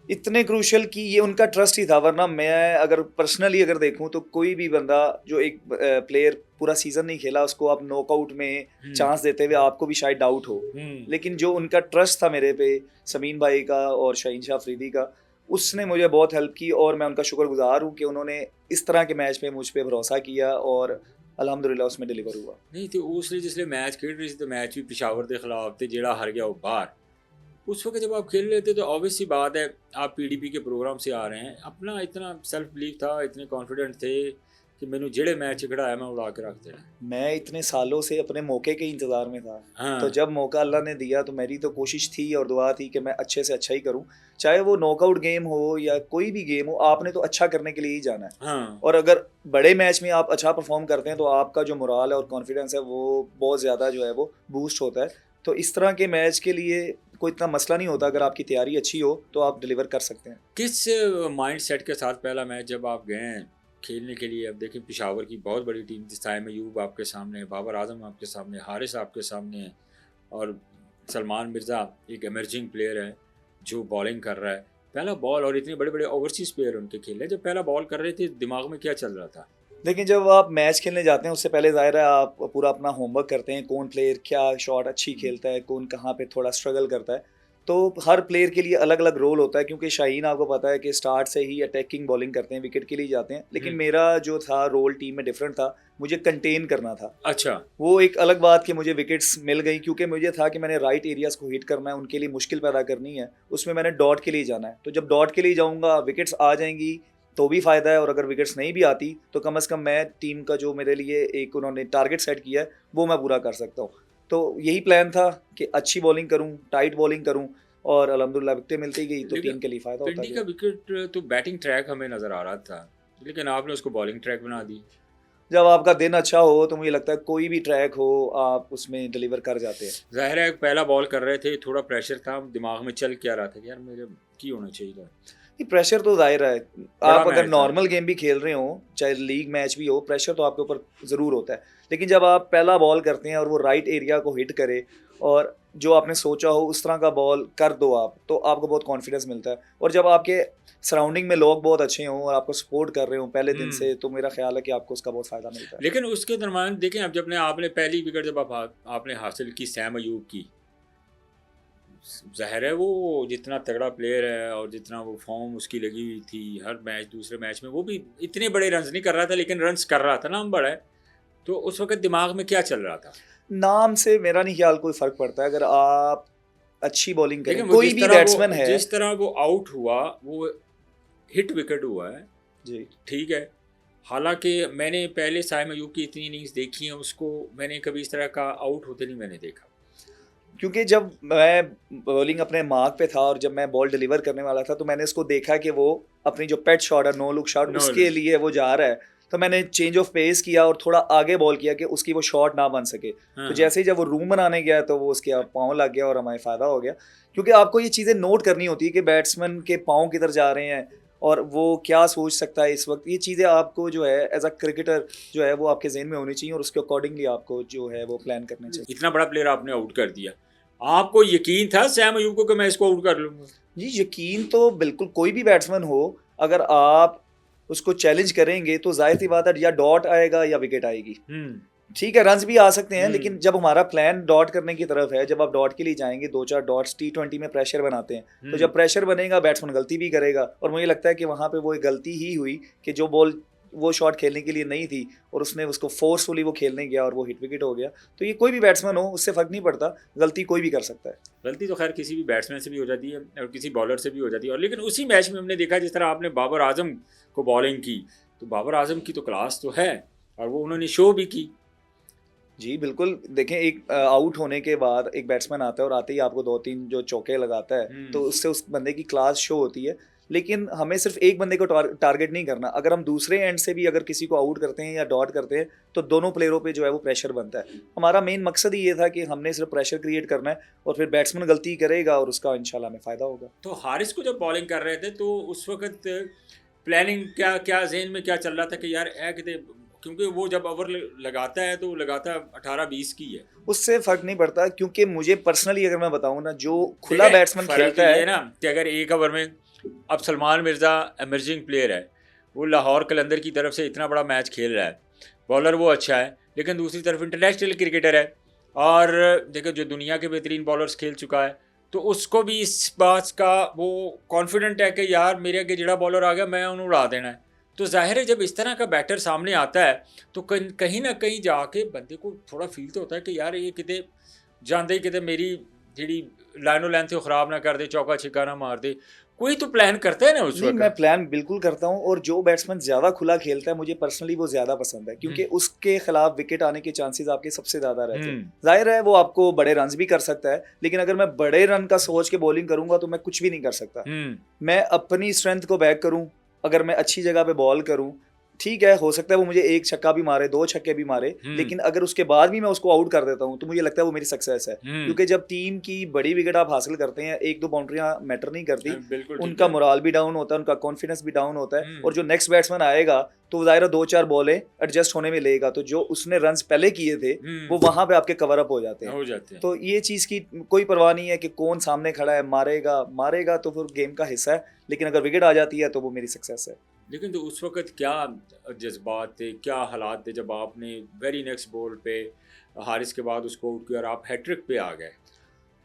B: इतने क्रूशल कि ये उनका ट्रस्ट ही था, वरना मैं अगर पर्सनली अगर देखूं तो कोई भी बंदा जो एक प्लेयर पूरा सीजन नहीं खेला उसको आप नॉकआउट में चांस देते हुए आपको भी शायद डाउट हो, लेकिन जो उनका ट्रस्ट था मेरे पे, समीन भाई का और शाहीन शाह अफरीदी का, उसने मुझे बहुत हेल्प की और मैं उनका शुक्रगुजार हूँ कि उन्होंने इस तरह के मैच पे मुझ पे भरोसा किया और अल्हम्दुलिल्लाह उसमें डिलीवर हुआ।
A: नहीं तो उसने जिसले मैच खेल रही थी तो मैच भी पेशावर के खिलाफ थे, जेड़ा हार गया वो बाहर। उस वक्त जब आप खेल रहे थे तो ऑब्वियस सी बात है आप पीडीपी के प्रोग्राम से आ रहे हैं, अपना इतना सेल्फ बिलीव था, इतने कॉन्फिडेंट थे कि मैंने जेड़े मैच खड़ाया मैं उड़ा के रख देना।
B: मैं इतने सालों से अपने मौके के इंतज़ार में था।
A: हाँ।
B: तो जब मौका अल्लाह ने दिया तो मेरी तो कोशिश थी और दुआ थी कि मैं अच्छे से अच्छा ही करूं, चाहे वो नॉकआउट गेम हो या कोई भी गेम हो, आपने तो अच्छा करने के लिए ही जाना है।
A: हाँ।
B: और अगर बड़े मैच में आप अच्छा परफॉर्म करते हैं तो आपका जो मोराल है और कॉन्फिडेंस है वो बहुत ज़्यादा जो है वो बूस्ट होता है। तो इस तरह के मैच के लिए कोई इतना मसला नहीं होता, अगर आपकी तैयारी अच्छी हो तो आप डिलीवर कर सकते हैं।
A: किस माइंड सेट के साथ पहला मैच जब आप गए हैं खेलने के लिए? अब देखें पेशावर की बहुत बड़ी टीम थी, साइम अयूब आपके सामने है, बाबर आजम आपके सामने, हारिस आपके सामने है, और सलमान मिर्ज़ा एक एमर्जिंग प्लेयर है जो बॉलिंग कर रहा है। पहला बॉल और इतने बड़े बड़े ओवरसीज़ प्लेयर उनके खेल रहे, जब पहला बॉल कर रहे थे दिमाग में क्या चल रहा था?
B: देखिए जब आप मैच खेलने जाते हैं उससे पहले ज़ाहिर है आप पूरा अपना होमवर्क करते हैं, कौन प्लेयर क्या शॉट अच्छी खेलता है, कौन कहाँ पे थोड़ा स्ट्रगल करता है। तो हर प्लेयर के लिए अलग अलग रोल होता है, क्योंकि शाहीन आपको पता है कि स्टार्ट से ही अटैकिंग बॉलिंग करते हैं, विकेट के लिए जाते हैं, लेकिन मेरा जो था रोल टीम में डिफरेंट था, मुझे कंटेन करना था।
A: अच्छा।
B: वो एक अलग बात कि मुझे विकेट्स मिल गई, क्योंकि मुझे था कि मैंने राइट एरियाज को हिट करना है, उनके लिए मुश्किल पैदा करनी है, उसमें मैंने डॉट के लिए जाना है। तो जब डॉट के लिए जाऊँगा विकेट्स आ जाएंगी तो भी फ़ायदा है, और अगर विकेट्स नहीं भी आती तो कम से कम मैं टीम का जो मेरे लिए एक उन्होंने टारगेट सेट किया है वो मैं पूरा कर सकता हूँ। तो यही प्लान था कि अच्छी बॉलिंग करूँ, टाइट बॉलिंग करूँ, और अल्हम्दुलिल्लाह विकेटें मिलती गई तो टीम के लिए फ़ायदा होता
A: पिंडी का
B: गया।
A: विकेट तो बैटिंग ट्रैक हमें नज़र आ रहा था, लेकिन आपने उसको बॉलिंग ट्रैक बना दी।
B: जब आपका दिन अच्छा हो तो मुझे लगता है कोई भी ट्रैक हो आप उसमें डिलीवर कर जाते हैं।
A: ज़ाहिर है पहला बॉल कर रहे थे, थोड़ा प्रेशर था, दिमाग में चल क्या रहा था कि यार मेरे की होना चाहिए था?
B: ये प्रेशर तो जाहिर है,
A: बड़ा
B: आप अगर
A: मैच था।
B: नॉर्मल गेम भी खेल रहे हो, चाहे लीग मैच भी हो, प्रेशर तो आपके ऊपर ज़रूर होता है। लेकिन जब आप पहला बॉल करते हैं और वो राइट एरिया को हिट करे और जो आपने सोचा हो उस तरह का बॉल कर दो आप, तो आपको बहुत कॉन्फिडेंस मिलता है। और जब आपके सराउंडिंग में लोग बहुत अच्छे हों और आपको सपोर्ट कर रहे हो पहले दिन से, तो मेरा ख्याल है कि आपको उसका बहुत फ़ायदा मिलता है।
A: लेकिन उसके दरमियान देखें, अब जब आपने पहली विकेट जब आपने हासिल की सैम अयूब की, ज़ाहिर है वो जितना तगड़ा प्लेयर है और जितना वो फॉर्म उसकी लगी हुई थी हर मैच, दूसरे मैच में वो भी इतने बड़े रन्स नहीं कर रहा था, लेकिन रन्स कर रहा था, नाम बड़ा है। तो उस वक्त दिमाग में क्या चल रहा था?
B: नाम से मेरा नहीं ख्याल कोई फ़र्क पड़ता है। अगर आप अच्छी बॉलिंग करें,
A: लेकिन वो
B: कोई भी बैट्समैन है,
A: जिस तरह वो आउट हुआ, वो हिट विकेट हुआ है
B: जी
A: ठीक है। हालांकि मैंने पहले साइम अयूब की इतनी इनिंग्स देखी हैं, उसको मैंने कभी इस तरह का आउट होते नहीं मैंने देखा।
B: क्योंकि जब मैं बॉलिंग अपने मार्क पे था और जब मैं बॉल डिलीवर करने वाला था, तो मैंने उसको देखा कि वो अपनी जो पेट शॉट है, नो लुक शॉट,
A: No
B: उसके
A: look।
B: लिए वो जा रहा है। तो मैंने चेंज ऑफ पेस किया और थोड़ा आगे बॉल किया कि उसकी वो शॉट ना बन सके।
A: हाँ,
B: तो जैसे ही जब वो रूम बनाने गया तो वो उसके पाँव लग गया और हमारे फ़ायदा हो गया। क्योंकि आपको ये चीज़ें नोट करनी होती है कि बैट्समैन के पाँव किधर जा रहे हैं और वो क्या सोच सकता है इस वक्त। ये चीज़ें आपको जो है एज अ क्रिकेटर जो है वो आपके जहन में होनी चाहिए और उसके अकॉर्डिंगली आपको जो है वो प्लान करना चाहिए।
A: इतना बड़ा प्लेयर आपने आउट कर दिया, आपको यकीन था सैम अयूब को कि मैं इसको आउट कर लूंगा?
B: जी यकीन तो बिल्कुल, कोई भी बैट्समैन हो, अगर आप उसको चैलेंज करेंगे तो जाहिर सी बात है या डॉट आएगा या विकेट आएगी। ठीक है, रन्स भी आ सकते हैं, लेकिन जब हमारा प्लान डॉट करने की तरफ है, जब आप डॉट के लिए जाएंगे, 2-4 डॉट्स T20 में प्रेशर बनाते हैं, तो जब प्रेशर बनेगा बैट्समैन गलती भी करेगा। और मुझे लगता है कि वहाँ पे वो एक गलती ही हुई कि जो बॉल वो शॉट खेलने के लिए नहीं थी और उसने उसको फोर्सफुली वो खेलने गया और वो हिट विकेट हो गया। तो ये कोई भी बैट्समैन हो, उससे फ़र्क नहीं पड़ता, गलती कोई भी कर सकता है।
A: गलती तो खैर किसी भी बैट्समैन से भी हो जाती है और किसी बॉलर से भी हो जाती है। और लेकिन उसी मैच में हमने देखा जिस तरह आपने बाबर आजम को बॉलिंग की, तो बाबर आजम की तो क्लास तो है और वो उन्होंने शो भी की।
B: जी बिल्कुल, देखें एक आउट होने के बाद एक बैट्समैन आता है और आते ही आपको 2-3 जो चौके लगाता है, तो उससे उस बंदे की क्लास शो होती है। लेकिन हमें सिर्फ एक बंदे को टारगेट नहीं करना। अगर हम दूसरे एंड से भी अगर किसी को आउट करते हैं या डॉट करते हैं, तो दोनों प्लेयरों पे जो है वो प्रेशर बनता है। हमारा मेन मकसद ही ये था कि हमने सिर्फ प्रेशर क्रिएट करना है और फिर बैट्समैन गलती करेगा और उसका इंशाल्लाह हमें फ़ायदा होगा।
A: तो हारिस को जब बॉलिंग कर रहे थे तो उस वक्त प्लानिंग क्या क्या जहन में क्या चल रहा था कि यार कितने, क्योंकि वो जब ओवर लगाता है तो लगाता 18-20 की है,
B: उससे फ़र्क नहीं पड़ता। क्योंकि मुझे पर्सनली अगर मैं बताऊँ ना, जो खुला बैट्समैन खेलता है
A: ना कि अगर एक ओवर में, अब सलमान मिर्ज़ा एमर्जिंग प्लेयर है, वो लाहौर कलंदर की तरफ से इतना बड़ा मैच खेल रहा है, बॉलर वो अच्छा है, लेकिन दूसरी तरफ इंटरनेशनल क्रिकेटर है और देखो जो दुनिया के बेहतरीन बॉलर्स खेल चुका है, तो उसको भी इस बात का वो कॉन्फिडेंट है कि यार मेरे आगे जिहड़ा बॉलर आ गया मैं उन्हें उड़ा देना है। तो जाहिर है जब इस तरह का बैटर सामने आता है तो कहीं ना कहीं जाके बंदे को थोड़ा फील तो होता है कि यार ये किते जानते ही किते मेरी जी लाइनो लाइन से ख़राब ना कर दे, चौका छिक्का ना मार दे। कोई तो प्लान करता है ना उस
B: नहीं,
A: वक्त।
B: मैं प्लान बिल्कुल करता हूँ और जो बैट्समैन ज़्यादा खुला खेलता है मुझे पर्सनली वो ज़्यादा पसंद है, क्योंकि उसके खिलाफ विकेट आने के चांसेस आपके सबसे ज़्यादा रहते हैं। जाहिर है वो आपको बड़े रन्स भी कर सकता है, लेकिन अगर मैं बड़े रन का सोच के बॉलिंग करूंगा तो मैं कुछ भी नहीं कर सकता। मैं अपनी स्ट्रेंथ को बैक करूँ, अगर मैं अच्छी जगह पे बॉल करूँ, ठीक है, हो सकता है वो मुझे एक छक्का भी मारे, 2 छक्के भी मारे, लेकिन अगर उसके बाद भी मैं उसको आउट कर देता हूँ तो मुझे लगता है वो मेरी सक्सेस है। क्योंकि जब टीम की बड़ी विकेट आप हासिल करते हैं, 1-2 बाउंड्रियां मैटर नहीं करती, उनका मोराल भी डाउन होता है, उनका कॉन्फिडेंस भी डाउन होता है, और जो नेक्स्ट बैट्समैन आएगा तो ज़ाहिर 2-4 बॉलें एडजस्ट होने में लेगा, तो जो उसने रन्स पहले किए थे वो वहां पे आपके कवर अप हो जाते हैं। तो ये चीज़ की कोई परवाह नहीं है कि कौन सामने खड़ा है, मारेगा तो फिर गेम का हिस्सा है, लेकिन अगर विकेट आ जाती है तो वो मेरी सक्सेस है।
A: लेकिन तो उस वक्त क्या जज्बात थे, क्या हालात थे जब आपने वेरी नेक्स्ट बॉल पे हारिस के बाद उसको आउट किया और आप हैट्रिक पे आ गए?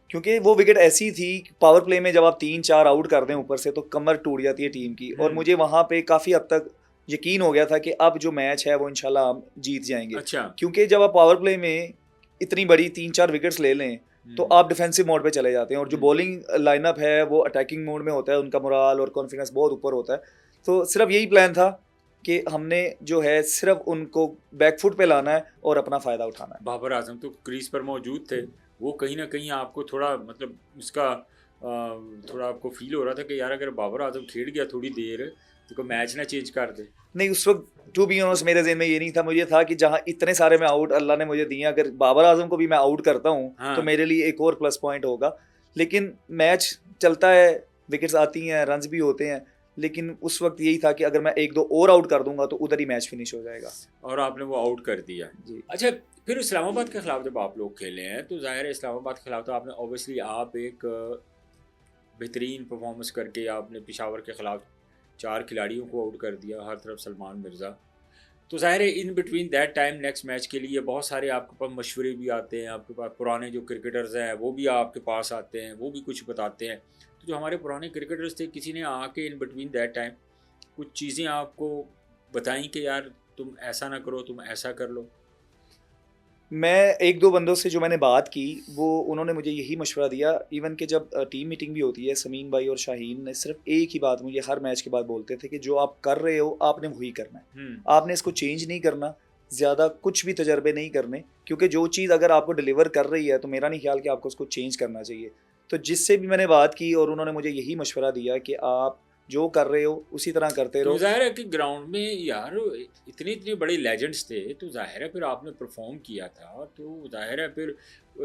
B: क्योंकि वो विकेट ऐसी थी, पावर प्ले में जब आप 3-4 आउट कर दें ऊपर से तो कमर टूट जाती है टीम की, और मुझे वहाँ पे काफ़ी हद तक यकीन हो गया था कि अब जो मैच है वो इंशाल्लाह हम जीत जाएंगे।
A: अच्छा।
B: क्योंकि जब आप पावर प्ले में इतनी बड़ी 3-4 विकेट्स ले लें तो आप डिफेंसिव मोड पे चले जाते हैं, और जो बॉलिंग लाइनअप है वो अटैकिंग मोड में होता है, उनका मोराल और कॉन्फिडेंस बहुत ऊपर होता है। तो सिर्फ यही प्लान था कि हमने जो है सिर्फ उनको बैकफुट पे लाना है और अपना फ़ायदा उठाना है।
A: बाबर आजम तो क्रीज पर मौजूद थे, वो कहीं ना कहीं आपको थोड़ा मतलब उसका थोड़ा आपको फील हो रहा था कि यार अगर बाबर आजम खेल गया थोड़ी देर तो कोई मैच ना चेंज कर दे?
B: नहीं, उस वक्त टू बी ऑनेस्ट मेरे ज़हन में ये नहीं था। मुझे था कि जहाँ इतने सारे मैं आउट अल्लाह ने मुझे दिए, अगर बाबर आजम को भी मैं आउट करता हूँ तो मेरे लिए एक और प्लस पॉइंट होगा। लेकिन मैच चलता है, विकेट्स आती हैं, रन्स भी होते हैं, लेकिन उस वक्त यही था कि अगर मैं 1-2 और आउट कर दूंगा तो उधर ही मैच फिनिश हो जाएगा।
A: और आपने वो आउट कर दिया
B: जी।
A: अच्छा फिर इस्लामाबाद के खिलाफ जब आप लोग खेले हैं तो जाहिर है इस्लामाबाद के खिलाफ तो आपने ऑब्वियसली आप एक बेहतरीन परफॉर्मेंस करके आपने पेशावर के खिलाफ 4 खिलाड़ियों को आउट कर दिया, हर तरफ सलमान मिर्ज़ा। तो ज़ाहिर है in between that time next match के लिए बहुत सारे आपके पास मशवरे भी आते हैं, आपके पास पुराने जो क्रिकेटर्स हैं वो भी आपके पास आते हैं, वो भी कुछ बताते हैं। तो जो हमारे पुराने क्रिकेटर्स थे किसी ने आके इन बिटवीन दैट टाइम कुछ चीज़ें आपको बताई कि यार तुम ऐसा ना करो, तुम ऐसा कर लो?
B: मैं 1-2 बंदों से जो मैंने बात की वो उन्होंने मुझे यही मशवरा दिया। इवन कि जब टीम मीटिंग भी होती है, समीन भाई और शाहीन ने सिर्फ एक ही बात मुझे हर मैच के बाद बोलते थे कि जो आप कर रहे हो आपने वही करना है, आपने इसको चेंज नहीं करना, ज़्यादा कुछ भी तजर्बे नहीं करने, क्योंकि जो चीज़ अगर आपको डिलीवर कर रही है तो मेरा नहीं ख्याल कि आपको उसको चेंज करना चाहिए। तो जिससे भी मैंने बात की और उन्होंने मुझे यही मशवरा दिया कि आप जो कर रहे हो उसी तरह करते
A: तो
B: रहो।
A: ज़ाहिर है कि ग्राउंड में यार इतने इतने बड़े लेजेंड्स थे, तो ज़ाहिर है फिर आपने परफॉर्म किया था, तो ज़ाहिर है फिर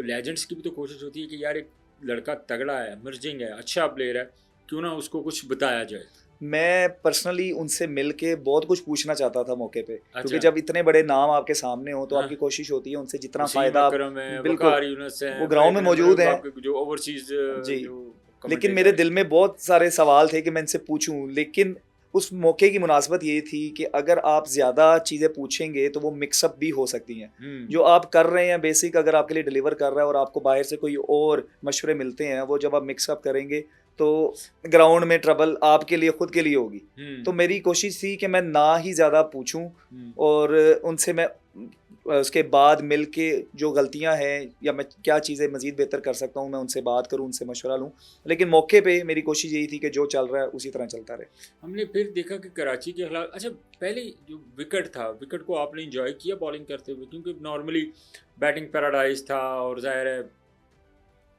A: लेजेंड्स की भी तो कोशिश होती है कि यार एक लड़का तगड़ा है, इमर्जिंग है, अच्छा प्लेयर है, क्यों ना उसको कुछ बताया जाए।
B: मैं पर्सनली उनसे मिल के बहुत कुछ पूछना चाहता था मौके पे, क्योंकि
A: अच्छा।
B: जब इतने बड़े नाम आपके सामने हो तो
A: हाँ।
B: आपकी कोशिश होती है उनसे जितना
A: वसीम
B: फ़ायदा आप
A: अकरम है,
B: बिल्कुल,
A: वकार यूनुस है,
B: वो ग्राउंड में
A: मतलब
B: मौजूद हैं।
A: आपके जो ओवरसीज
B: जी।
A: जो
B: लेकिन
A: कमेंटेटर
B: मेरे
A: हैं।
B: दिल में बहुत सारे सवाल थे कि मैं इनसे पूछूं, लेकिन उस मौके की मुनासबत ये थी कि अगर आप ज़्यादा चीज़ें पूछेंगे तो वो मिक्सअप भी हो सकती हैं। जो आप कर रहे हैं बेसिक अगर आपके लिए डिलीवर कर रहा है और आपको बाहर से कोई और मशवरे मिलते हैं, वो जब आप मिक्सअप करेंगे तो ग्राउंड में ट्रबल आपके लिए खुद के लिए होगी। तो मेरी कोशिश थी कि मैं ना ही ज़्यादा पूछूं और उनसे मैं उसके बाद मिल के जो गलतियां हैं या मैं क्या चीज़ें मज़ीद बेहतर कर सकता हूं मैं उनसे बात करूं, उनसे मशवरा लूं। लेकिन मौके पे मेरी कोशिश यही थी कि जो चल रहा है उसी तरह चलता रहे।
A: हमने फिर देखा कि कराची के खिलाफ अच्छा पहले जो विकेट था, विकेट को आपने इंजॉय किया बॉलिंग करते हुए? क्योंकि नॉर्मली बैटिंग पैराडाइज था और जाहिर है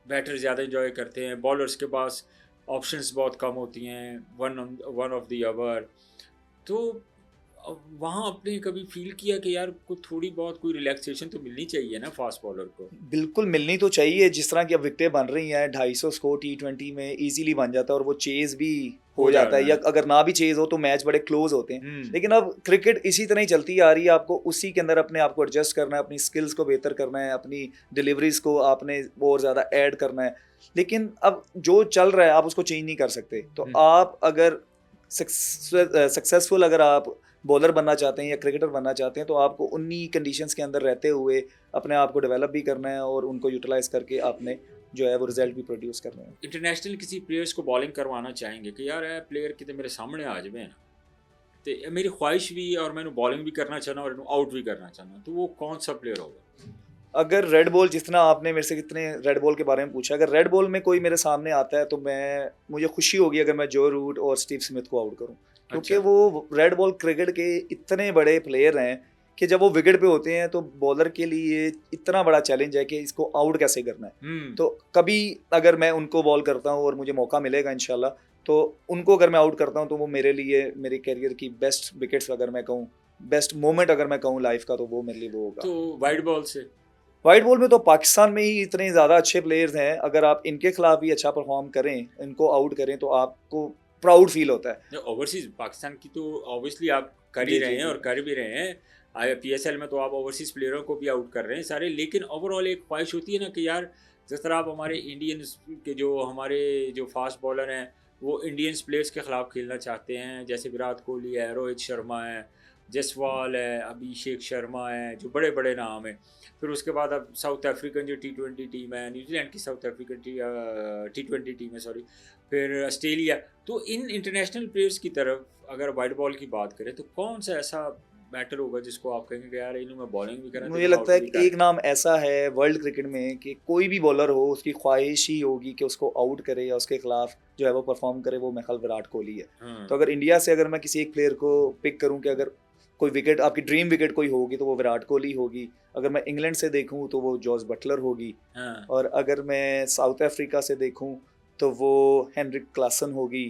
A: बैटर ज़्यादा इंजॉय करते हैं, बॉलर्स के पास ऑप्शंस बहुत कम होती हैं, वन ऑफ द ओवर। तो वहाँ आपने कभी फील किया कि यार को थोड़ी बहुत कोई रिलैक्सेशन तो मिलनी चाहिए ना फास्ट बॉलर को?
B: बिल्कुल मिलनी तो चाहिए। जिस तरह की अब विकेटें बन रही हैं 250 स्कोर T20 में इजीली बन जाता है और वो चेज़ भी हो जाता है, या अगर ना भी चेज़ हो तो मैच बड़े क्लोज होते हैं। लेकिन अब क्रिकेट इसी तरह ही चलती आ रही है, आपको उसी के अंदर अपने आप को एडजस्ट करना है, अपनी स्किल्स को बेहतर करना है, अपनी डिलीवरीज को आपने और ज़्यादा ऐड करना है। लेकिन अब जो चल रहा है आप उसको चेंज नहीं कर सकते। तो आप अगर सक्सेसफुल अगर आप बॉलर बनना चाहते हैं या क्रिकेटर बनना चाहते हैं तो आपको उन्हीं कंडीशंस के अंदर रहते हुए अपने आप को डेवलप भी करना है और उनको यूटिलाइज करके आपने जो है वो रिजल्ट भी प्रोड्यूस करना है।
A: इंटरनेशनल किसी प्लेयर्स को बॉलिंग करवाना चाहेंगे कि यार ए प्लेयर कितने मेरे सामने आ जाए ना, तो मेरी ख्वाहिश भी है और मैंने बॉलिंग भी करना चाहना और आउट भी करना चाहना, तो वो कौन सा प्लेयर होगा?
B: अगर रेड बॉल, जितना आपने मेरे से कितने रेड बॉल के बारे में पूछा, अगर रेड बॉल में कोई मेरे सामने आता है तो मुझे खुशी होगी अगर मैं जो रूट और स्टीव स्मिथ को आउट करूं, क्योंकि वो रेड बॉल क्रिकेट के इतने बड़े प्लेयर हैं कि जब वो विकेट पे होते हैं तो बॉलर के लिए इतना बड़ा चैलेंज है कि इसको आउट कैसे करना है। तो कभी अगर मैं उनको बॉल करता हूँ और मुझे मौका मिलेगा इंशाल्लाह, तो उनको अगर मैं आउट करता हूँ तो वो मेरे लिए मेरे कैरियर की बेस्ट विकेट्स अगर मैं कहूँ, बेस्ट मोमेंट अगर मैं कहूँ लाइफ का, तो वो मेरे लिए वो होगा।
A: तो वाइड बॉल से,
B: वाइट बॉल में तो पाकिस्तान में ही इतने ज़्यादा अच्छे प्लेयर्स हैं, अगर आप इनके खिलाफ भी अच्छा परफॉर्म करें, इनको आउट करें, तो आपको प्राउड फील होता है।
A: ओवरसीज पाकिस्तान की तो ऑब्वियसली आप कर ही रहे हैं और कर भी रहे हैं। PSL में तो आप ओवरसीज प्लेयरों को भी आउट कर रहे हैं सारे, लेकिन ओवरऑल एक ख्वाहिश होती है ना कि यार जिस तरह आप हमारे इंडियंस के हमारे जो फास्ट बॉलर हैं वो इंडियंस प्लेयर्स के खिलाफ खेलना चाहते हैं, जैसे विराट कोहली है, रोहित शर्मा है, जसवाल है, अभिषेक शर्मा है, जो बड़े बड़े नाम हैं। फिर उसके बाद अब साउथ अफ्रीकन जो T20 टीम है, न्यूजीलैंड की साउथ अफ्रीकन T20 टीम है, सॉरी, फिर ऑस्ट्रेलिया। तो इन इंटरनेशनल प्लेयर्स की तरफ अगर वाइड बॉल की बात करें तो कौन सा ऐसा बैटर होगा जिसको आप कहेंगे कि यार इन्हों में बॉलिंग भी करना?
B: मुझे लगता है कि एक नाम ऐसा है वर्ल्ड क्रिकेट में कि कोई भी बॉलर हो उसकी ख्वाहिश ही होगी कि उसको आउट करे या उसके खिलाफ जो है वो परफॉर्म करे, वो मेरे ख्याल विराट कोहली है। तो अगर इंडिया से अगर मैं किसी एक प्लेयर को पिक करूं कि अगर कोई विकेट आपकी ड्रीम विकेट कोई होगी तो वो विराट कोहली होगी। अगर मैं इंग्लैंड से देखूं तो वो जॉस बटलर होगी, और अगर मैं साउथ अफ्रीका से देखूं तो वो हेनरिक क्लासन होगी,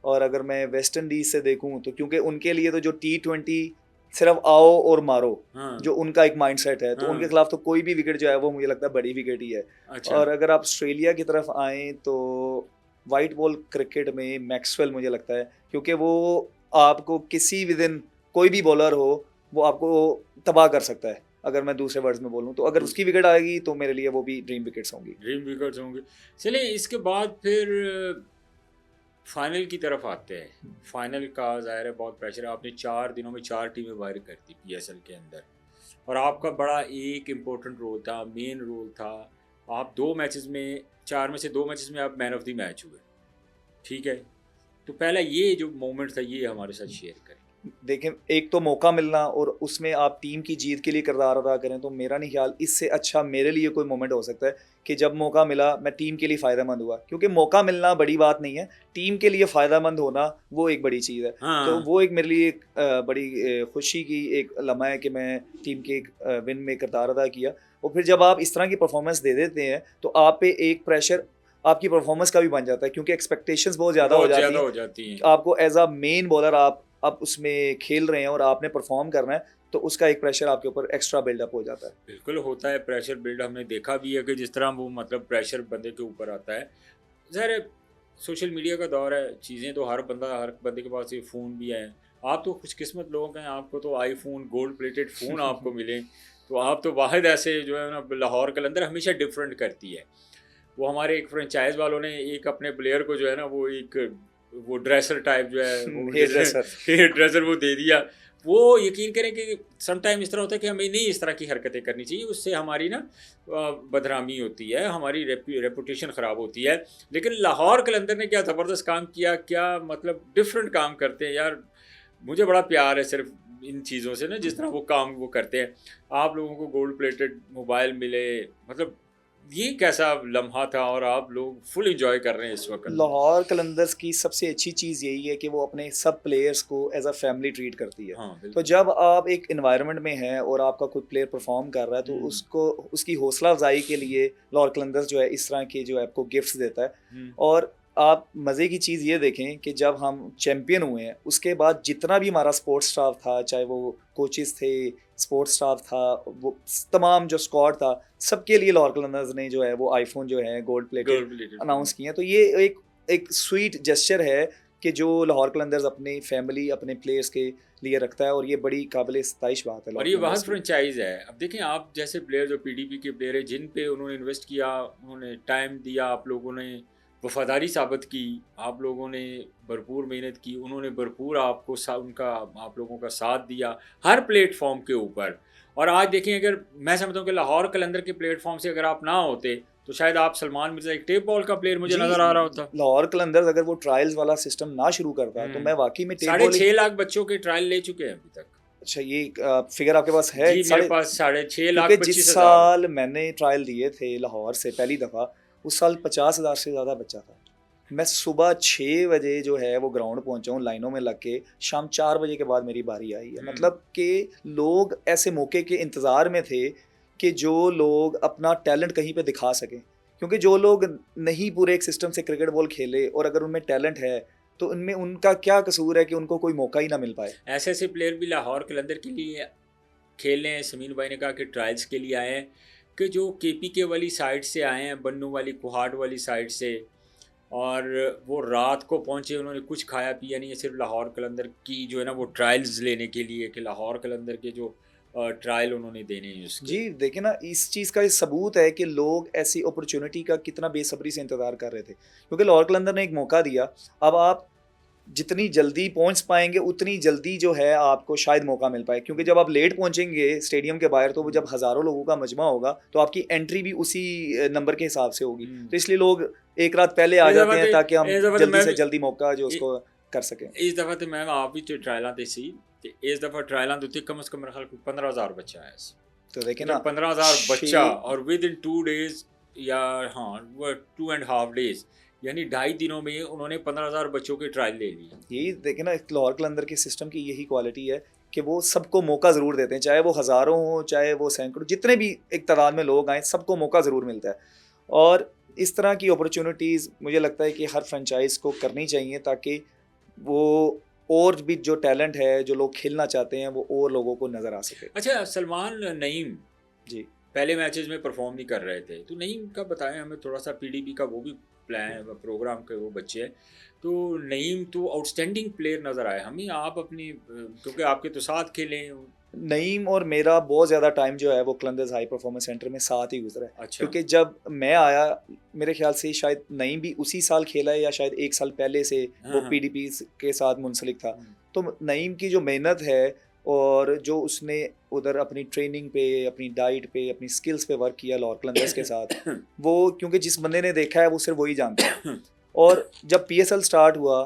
B: और अगर मैं वेस्ट इंडीज से देखूं तो क्योंकि उनके लिए तो जो T20 सिर्फ आओ और मारो, जो उनका एक माइंडसेट है, तो उनके खिलाफ तो कोई भी विकेट जो है वो मुझे लगता है बड़ी विकेट ही है। और अगर आप ऑस्ट्रेलिया की तरफ आएँ तो वाइट बॉल क्रिकेट में मैक्सवेल मुझे लगता है, क्योंकि वो आपको किसी भी दिन कोई भी बॉलर हो वो आपको तबाह कर सकता है। अगर मैं दूसरे वर्ड्स में बोलूँ तो अगर उसकी विकेट आएगी तो मेरे लिए वो भी ड्रीम विकेट्स होंगी।
A: ड्रीम विकेट्स होंगे। चलिए इसके बाद फिर फाइनल की तरफ आते हैं। फाइनल का ज़ाहिर है बहुत प्रेशर है, आपने 4 दिनों में 4 टीमें बाहर कर दी पीएसएल के अंदर, और आपका बड़ा एक इम्पोर्टेंट रोल था, मेन रोल था। आप 2 मैचेस में, 4 में से 2 मैचेस में आप मैन ऑफ द मैच हुए, ठीक है। तो पहला ये जो मोमेंट था ये हमारे साथ शेयर करें।
B: देखें, एक तो मौका मिलना और उसमें आप टीम की जीत के लिए किरदार अदा करें, तो मेरा नहीं ख्याल इससे अच्छा मेरे लिए कोई मोमेंट हो सकता है कि जब मौका मिला मैं टीम के लिए फ़ायदेमंद हुआ। क्योंकि मौका मिलना बड़ी बात नहीं है, टीम के लिए फ़ायदेमंद होना वो एक बड़ी चीज़ है।
A: हाँ।
B: तो वो एक मेरे लिए एक बड़ी खुशी की एक लम्हा है कि मैं टीम के एक विन में किरदार अदा किया। और फिर जब आप इस तरह की परफॉर्मेंस दे देते हैं तो आप पे एक प्रेशर आपकी परफॉर्मेंस का भी बन जाता है, क्योंकि एक्सपेक्टेशंस बहुत ज़्यादा हो जाती हैं। आपको एज अ मेन बॉलर आप उसमें खेल रहे हैं और आपने परफॉर्म करना है, तो उसका एक प्रेशर आपके ऊपर एक्स्ट्रा बिल्डअप हो जाता है।
A: बिल्कुल होता है प्रेशर बिल्ड, हमने देखा भी है कि जिस तरह वो मतलब प्रेशर बंदे के ऊपर आता है। ज़ाहिर है सोशल मीडिया का दौर है, चीज़ें तो हर बंदे के पास ये फ़ोन भी है। आप तो खुशकिस्मत लोग हैं, आपको तो आईफोन गोल्ड प्लेटेड फ़ोन आपको मिले, तो आप तो वाहिद ऐसे जो है ना, लाहौर कलंदर हमेशा डिफरेंट करती है। वो हमारे एक फ्रेंचाइज वालों ने एक अपने प्लेयर को जो है ना वो ड्रेसर टाइप जो है हेयर ड्रेसर वो दे दिया। वो यकीन करें कि समटाइम इस तरह होता है कि हमें नहीं इस तरह की हरकतें करनी चाहिए, उससे हमारी ना बदनामी होती है, हमारी रेपुटेशन ख़राब होती है। लेकिन लाहौर कलंदर ने क्या ज़बरदस्त काम किया, क्या मतलब डिफरेंट काम करते हैं यार। मुझे बड़ा प्यार है सिर्फ इन चीज़ों से ना, जिस तरह वो काम वो करते हैं। आप लोगों को गोल्ड प्लेटेड मोबाइल मिले, मतलब ये कैसा लम्हा था और आप लोग फुल एंजॉय कर रहे हैं इस वक्त।
B: लाहौर कलंदर्स की सबसे अच्छी चीज़ यही है कि वो अपने सब प्लेयर्स को एज अ फैमिली ट्रीट करती है।
A: हाँ,
B: तो जब आप एक इन्वायरमेंट में हैं और आपका कोई प्लेयर परफॉर्म कर रहा है तो उसको उसकी हौसला अफजाई के लिए लाहौर कलंदर्स जो है इस तरह के जो है आपको गिफ्ट्स देता है। और आप मज़े की चीज़ ये देखें कि जब हम चैम्पियन हुए हैं उसके बाद जितना भी हमारा स्पोर्ट्स स्टाफ था, चाहे वो कोचेस थे, स्पोर्ट्स स्टाफ था, वो तमाम जो स्क्वाड था, सबके लिए लाहौर कलंदर्स ने जो है वो आईफोन जो है गोल्ड प्लेटेड अनाउंस किए हैं। तो ये एक स्वीट जेस्चर है कि जो लाहौर कलंदर्स अपनी फैमिली, अपने प्लेयर्स के लिए रखता है, और ये बड़ी काबिल सताइश बात है।
A: और ये वाहद फ्रेंचाइज है। अब देखें, आप जैसे प्लेयर जो पीडीपी के प्लेयर है, जिन पे उन्होंने इन्वेस्ट किया, उन्होंने टाइम दिया, आप लोगों ने वफादारी साबित की, आप लोगों ने भरपूर मेहनत की, उन्होंने भरपूर आपको आप लोगों का साथ दिया हर प्लेटफॉर्म के ऊपर। और आज देखें, अगर मैं समझता हूँ कि लाहौर कलंदर के प्लेटफॉर्म से अगर आप ना होते तो शायद आप सलमान मिर्जा, एक टेप बॉल का प्लेयर मुझे नजर आ रहा होता।
B: लाहौर कलंदर्स अगर वो ट्रायल्स वाला सिस्टम ना शुरू करता तो मैं वाकई में
A: 6.5 लाख बच्चों के ट्रायल ले चुके हैं अभी तक।
B: अच्छा, ये फिगर आपके पास है?
A: जी, मेरे पास 6.5 लाख।
B: जिस साल मैंने ट्रायल दिए थे लाहौर से पहली दफ़ा, उस साल 50,000 से ज़्यादा बच्चा था। मैं सुबह 6 बजे जो है वो ग्राउंड पहुंचा हूँ लाइनों में लग के, शाम 4 बजे के बाद मेरी बारी आई है। मतलब कि लोग ऐसे मौके के इंतज़ार में थे कि जो लोग अपना टैलेंट कहीं पे दिखा सकें, क्योंकि जो लोग नहीं पूरे एक सिस्टम से क्रिकेट बॉल खेले और अगर उनमें टैलेंट है तो उनमें उनका क्या कसूर है कि उनको कोई मौका ही ना मिल पाए।
A: ऐसे ऐसे प्लेयर भी लाहौर कलंदर के लिए खेल रहे हैं। समीन भाई ने कहा कि ट्रायल्स के लिए आए हैं, कि जो केपीके वाली साइड से आए हैं, बन्नू वाली, कुहाट वाली साइड से, और वो रात को पहुंचे, उन्होंने कुछ खाया पिया नहीं है, सिर्फ लाहौर कलंदर की जो है ना वो ट्रायल्स लेने के लिए, कि लाहौर कलंदर के जो ट्रायल उन्होंने देने हैं उसके।
B: जी देखें ना, इस चीज़ का सबूत है कि लोग ऐसी अपॉर्चुनिटी का कितना बेसब्री से इंतज़ार कर रहे थे, क्योंकि लाहौर कलंदर ने एक मौका दिया। अब आप जितनी जल्दी पहुंच पाएंगे उतनी जल्दी जो है आपको शायद मौका मिल पाए, क्योंकि जब आप लेट पहुंचेंगे स्टेडियम के बाहर तो जब हज़ारों लोगों का मजमा होगा तो आपकी एंट्री भी उसी नंबर के हिसाब से होगी। तो इसलिए लोग एक रात पहले आ जाते हैं ताकि हम जल्दी से जल्दी मौका जो उसको कर सकें।
A: इस दफ़ा तो मैं आप भी ट्रायलां दी सी, इस दफ़ा ट्रायलां दी कम से कम मेरे ख्याल 15,000 बच्चा है।
B: तो देखें ना,
A: 15,000 बच्चा, और विद इन 2 डेज या 2.5 डेज, यानी 2.5 दिनों में उन्होंने 15,000 बच्चों के ट्रायल ले लिए।
B: यही देखें ना, लाहौर कलंदर के सिस्टम की यही क्वालिटी है कि वो सबको मौका ज़रूर देते हैं, चाहे वो हज़ारों हो, चाहे वो सैकड़ों, जितने भी एक तादाद में लोग आए, सबको मौका ज़रूर मिलता है। और इस तरह की अपॉर्चुनिटीज़ मुझे लगता है कि हर फ्रेंचाइज को करनी चाहिए, ताकि वो और भी जो टैलेंट है, जो लोग खेलना चाहते हैं, वो और लोगों को नज़र आ सके।
A: अच्छा, सलमान नईम
B: जी,
A: पहले मैचेस में परफॉर्म नहीं कर रहे थे, तो नईम का बताएं हमें थोड़ा सा, पीडीपी का वो भी प्लान प्रोग्राम के वो बच्चे हैं, तो नईम तो आउटस्टैंडिंग प्लेयर नज़र आए हमें, आप अपनी क्योंकि आपके तो साथ खेले।
B: नईम और मेरा बहुत ज़्यादा टाइम जो है वो कलंदर्स हाई परफॉर्मेंस सेंटर में साथ ही गुजरा है।
A: अच्छा।
B: क्योंकि जब मैं आया मेरे ख्याल से शायद नईम भी उसी साल खेला है या शायद एक साल पहले से वो
A: हाँ।
B: पीडीपी के साथ मुंसलिक था। तो नईम की जो मेहनत है और जो उसने उधर अपनी ट्रेनिंग पे, अपनी डाइट पे, अपनी स्किल्स पे वर्क किया लाहौर कलंदर्स के साथ, वो क्योंकि जिस बंदे ने देखा है वो सिर्फ वही जानता है। और जब पीएसएल स्टार्ट हुआ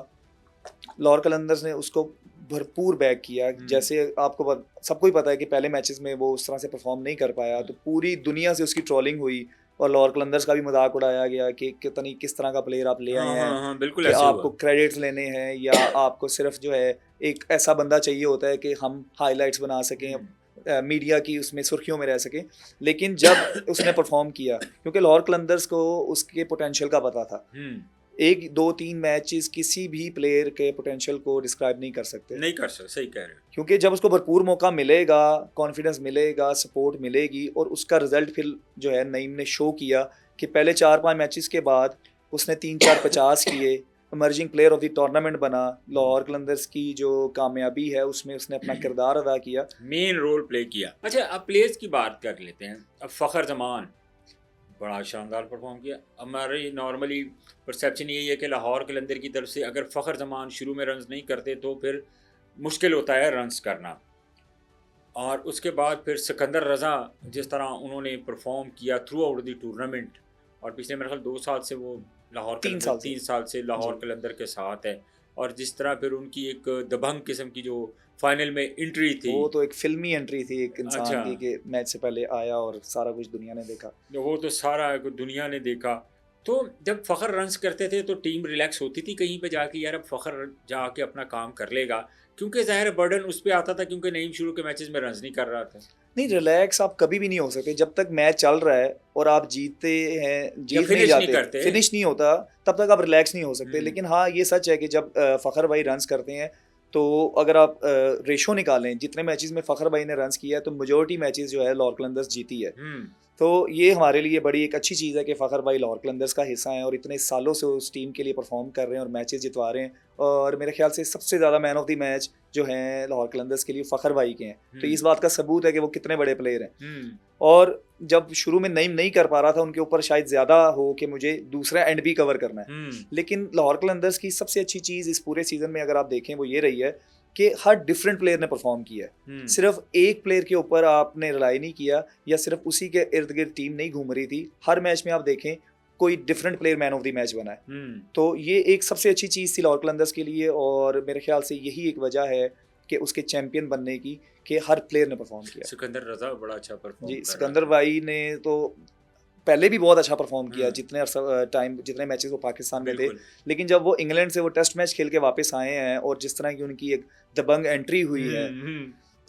B: लाहौर कलंदर्स ने उसको भरपूर बैक किया। जैसे आपको सबको ही पता है कि पहले मैचेस में वो उस तरह से परफॉर्म नहीं कर पाया, तो पूरी दुनिया से उसकी ट्रोलिंग हुई और लाहौर कलंदर्स का भी मजाक उड़ाया गया कि कितनी किस तरह का प्लेयर आप ले आए हैं।
A: हाँ, बिल्कुल
B: कि
A: ऐसे
B: आपको
A: हुआ।
B: क्रेडिट्स लेने हैं या आपको सिर्फ जो है एक ऐसा बंदा चाहिए होता है कि हम हाईलाइट्स बना सकें, मीडिया की उसमें सुर्खियों में रह सके। लेकिन जब उसने परफॉर्म किया, क्योंकि लाहौर कलंदर्स को उसके पोटेंशियल का पता था, एक दो तीन मैचेस किसी भी प्लेयर के पोटेंशियल को डिस्क्राइब नहीं कर सकते।
A: नहीं कर सकते, सही कह रहे हैं।
B: क्योंकि जब उसको भरपूर मौका मिलेगा, कॉन्फिडेंस मिलेगा, सपोर्ट मिलेगी, और उसका रिजल्ट फिर जो है नईम ने शो किया कि पहले 4-5 मैचेस के बाद उसने 3-4 50 किए, emerging player of the tournament बना। लाहौर कलंदर्स की जो कामयाबी है उसमें उसने अपना किरदार अदा किया,
A: मेन रोल प्ले किया। अच्छा, अब प्लेयर्स की बात कर लेते हैं। अब फ़खर जमान बड़ा शानदार परफॉर्म किया। हमारी नॉर्मली परसेप्शन यही है कि लाहौर कलंदर की तरफ से अगर फ़खर जमान शुरू में रन्स नहीं करते तो फिर मुश्किल होता है रन्स करना, और उसके बाद फिर सिकंदर रज़ा जिस तरह उन्होंने परफॉर्म किया थ्रू आउट द टूर्नामेंट, और पिछले मेरे ख्याल 2 साल से वो लाहौर
B: 3
A: कलंदर
B: साल से
A: 3 साल से लाहौर कलंदर के साथ है, और जिस तरह फिर उनकी एक दबंग किस्म की जो फाइनल में एंट्री थी,
B: वो तो एक फिल्मी एंट्री थी एक इंसान
A: अच्छा,
B: की कि मैच से पहले आया और सारा कुछ दुनिया ने देखा।
A: वो तो सारा दुनिया ने देखा। तो जब फ़खर रन्स करते थे तो टीम रिलैक्स होती थी कहीं पे जाके, यार अब फ़खर जाके अपना काम कर लेगा, क्योंकि ज़ाहिर बर्डन उस पर आता था क्योंकि नईम शुरू के मैचेस में रन्स नहीं कर रहा था।
B: नहीं, रिलैक्स आप कभी भी नहीं हो सकते जब तक मैच चल रहा है और आप जीतते हैं, जीत नहीं
A: फिनिश नहीं
B: जाते,
A: करते,
B: फिनिश नहीं होता, तब तक आप रिलैक्स नहीं हो सकते। लेकिन हाँ, ये सच है कि जब फ़खर भाई रन्स करते हैं तो अगर आप रेशो निकालें जितने मैचेस में फ़खर भाई ने रन्स किया है तो मेजॉरिटी मैचेस जो है लाहौर कलंदर्स जीती है। तो ये हमारे लिए बड़ी एक अच्छी चीज़ है कि फ़खर भाई लाहौर कलंदर्स का हिस्सा हैं और इतने सालों से उस टीम के लिए परफॉर्म कर रहे हैं और मैचेस जितवा रहे हैं। और मेरे ख्याल से सबसे ज़्यादा मैन ऑफ द मैच जो हैं लाहौर कलंदर्स के लिए फ़खर भाई के हैं। तो इस बात का सबूत है कि वो कितने बड़े प्लेयर हैं। और जब शुरू में नईम नहीं कर पा रहा था, उनके ऊपर शायद ज़्यादा हो कि मुझे दूसरा एंड भी कवर करना है, लेकिन लाहौर कलंदर्स की सबसे अच्छी चीज़ इस पूरे सीज़न में अगर आप देखें वो ये रही है कि हर डिफरेंट प्लेयर ने परफॉर्म किया है। सिर्फ एक प्लेयर के ऊपर आपने रिलाई नहीं किया या सिर्फ उसी के इर्द गिर्द टीम नहीं घूम रही थी। हर मैच में आप देखें कोई different player man of the match बना है। तो ये एक सबसे अच्छी चीज़ थी लाहौर कलंदर्स के लिए, और मेरे ख्याल से यही एक वजह है कि उसके चैंपियन बनने की, कि हर प्लेयर ने परफॉर्म किया।
A: सिकंदर रज़ा बड़ा अच्छा परफॉर्म
B: जी, सिकंदर भाई ने तो पहले भी बहुत अच्छा परफॉर्म किया जितने मैचेस वो पाकिस्तान में थे। लेकिन जब वो इंग्लैंड से वो टेस्ट मैच खेल के वापस आए हैं और जिस तरह की उनकी एक दबंग एंट्री हुई है,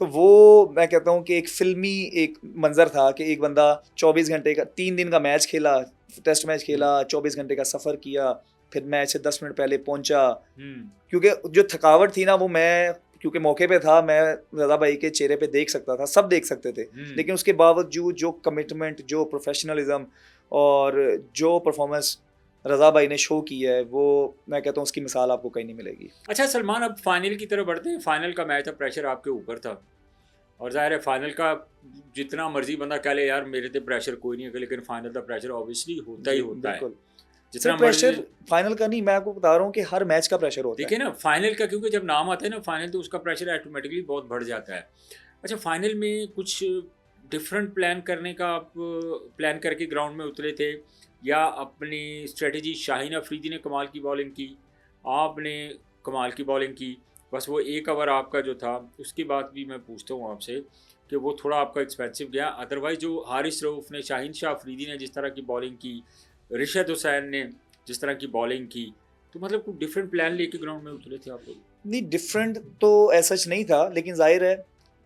B: तो वो मैं कहता हूँ कि एक फिल्मी एक मंजर था कि एक बंदा 24 घंटे का 3 दिन का मैच खेला, टेस्ट मैच खेला, 24 घंटे का सफ़र किया, फिर मैच से 10 मिनट पहले पहुंचा। क्योंकि जो थकावट थी ना, वो मैं क्योंकि मौके पे था, मैं रज़ा भाई के चेहरे पे देख सकता था, सब देख सकते थे। लेकिन उसके बावजूद जो कमिटमेंट, जो प्रोफेशनलिज्म और जो परफॉर्मेंस रज़ा भाई ने शो की है, वो मैं कहता हूँ उसकी मिसाल आपको कहीं नहीं मिलेगी।
A: अच्छा सलमान, अब फाइनल की तरफ बढ़ते हैं। फाइनल का मैच था, प्रेशर आपके ऊपर था, और जाहिर है फाइनल का जितना मर्जी बंदा कह ले यार मेरे पे प्रेशर कोई नहीं है, लेकिन फाइनल का प्रेशर ऑब्वियसली होता ही होता है।
B: जितना प्रेशर फाइनल का नहीं, मैं आपको बता रहा हूँ कि हर मैच का प्रेशर होता है।
A: देखिए ना, फाइनल का क्योंकि जब नाम आता है ना फाइनल, तो उसका प्रेशर ऑटोमेटिकली बहुत बढ़ जाता है। अच्छा, फाइनल में कुछ डिफरेंट प्लान करने का आप प्लान करके ग्राउंड में उतरे थे, या अपनी स्ट्रेटजी? शाहीन अफरीदी ने कमाल की बॉलिंग की, आपने कमाल की बॉलिंग की, बस वो एक ओवर आपका जो था उसके बाद भी मैं पूछता हूँ आपसे कि वो थोड़ा आपका एक्सपेंसिव गया। अदरवाइज जो हारिस रऊफ़ ने, शाहीन शाह अफरीदी ने जिस तरह की बॉलिंग की, रिशद हुसैन ने जिस तरह की बॉलिंग की, तो मतलब कुछ डिफरेंट प्लान लेके ग्राउंड में उतरे थे आप लोग?
B: नहीं, डिफरेंट तो ऐसा नहीं था, लेकिन जाहिर है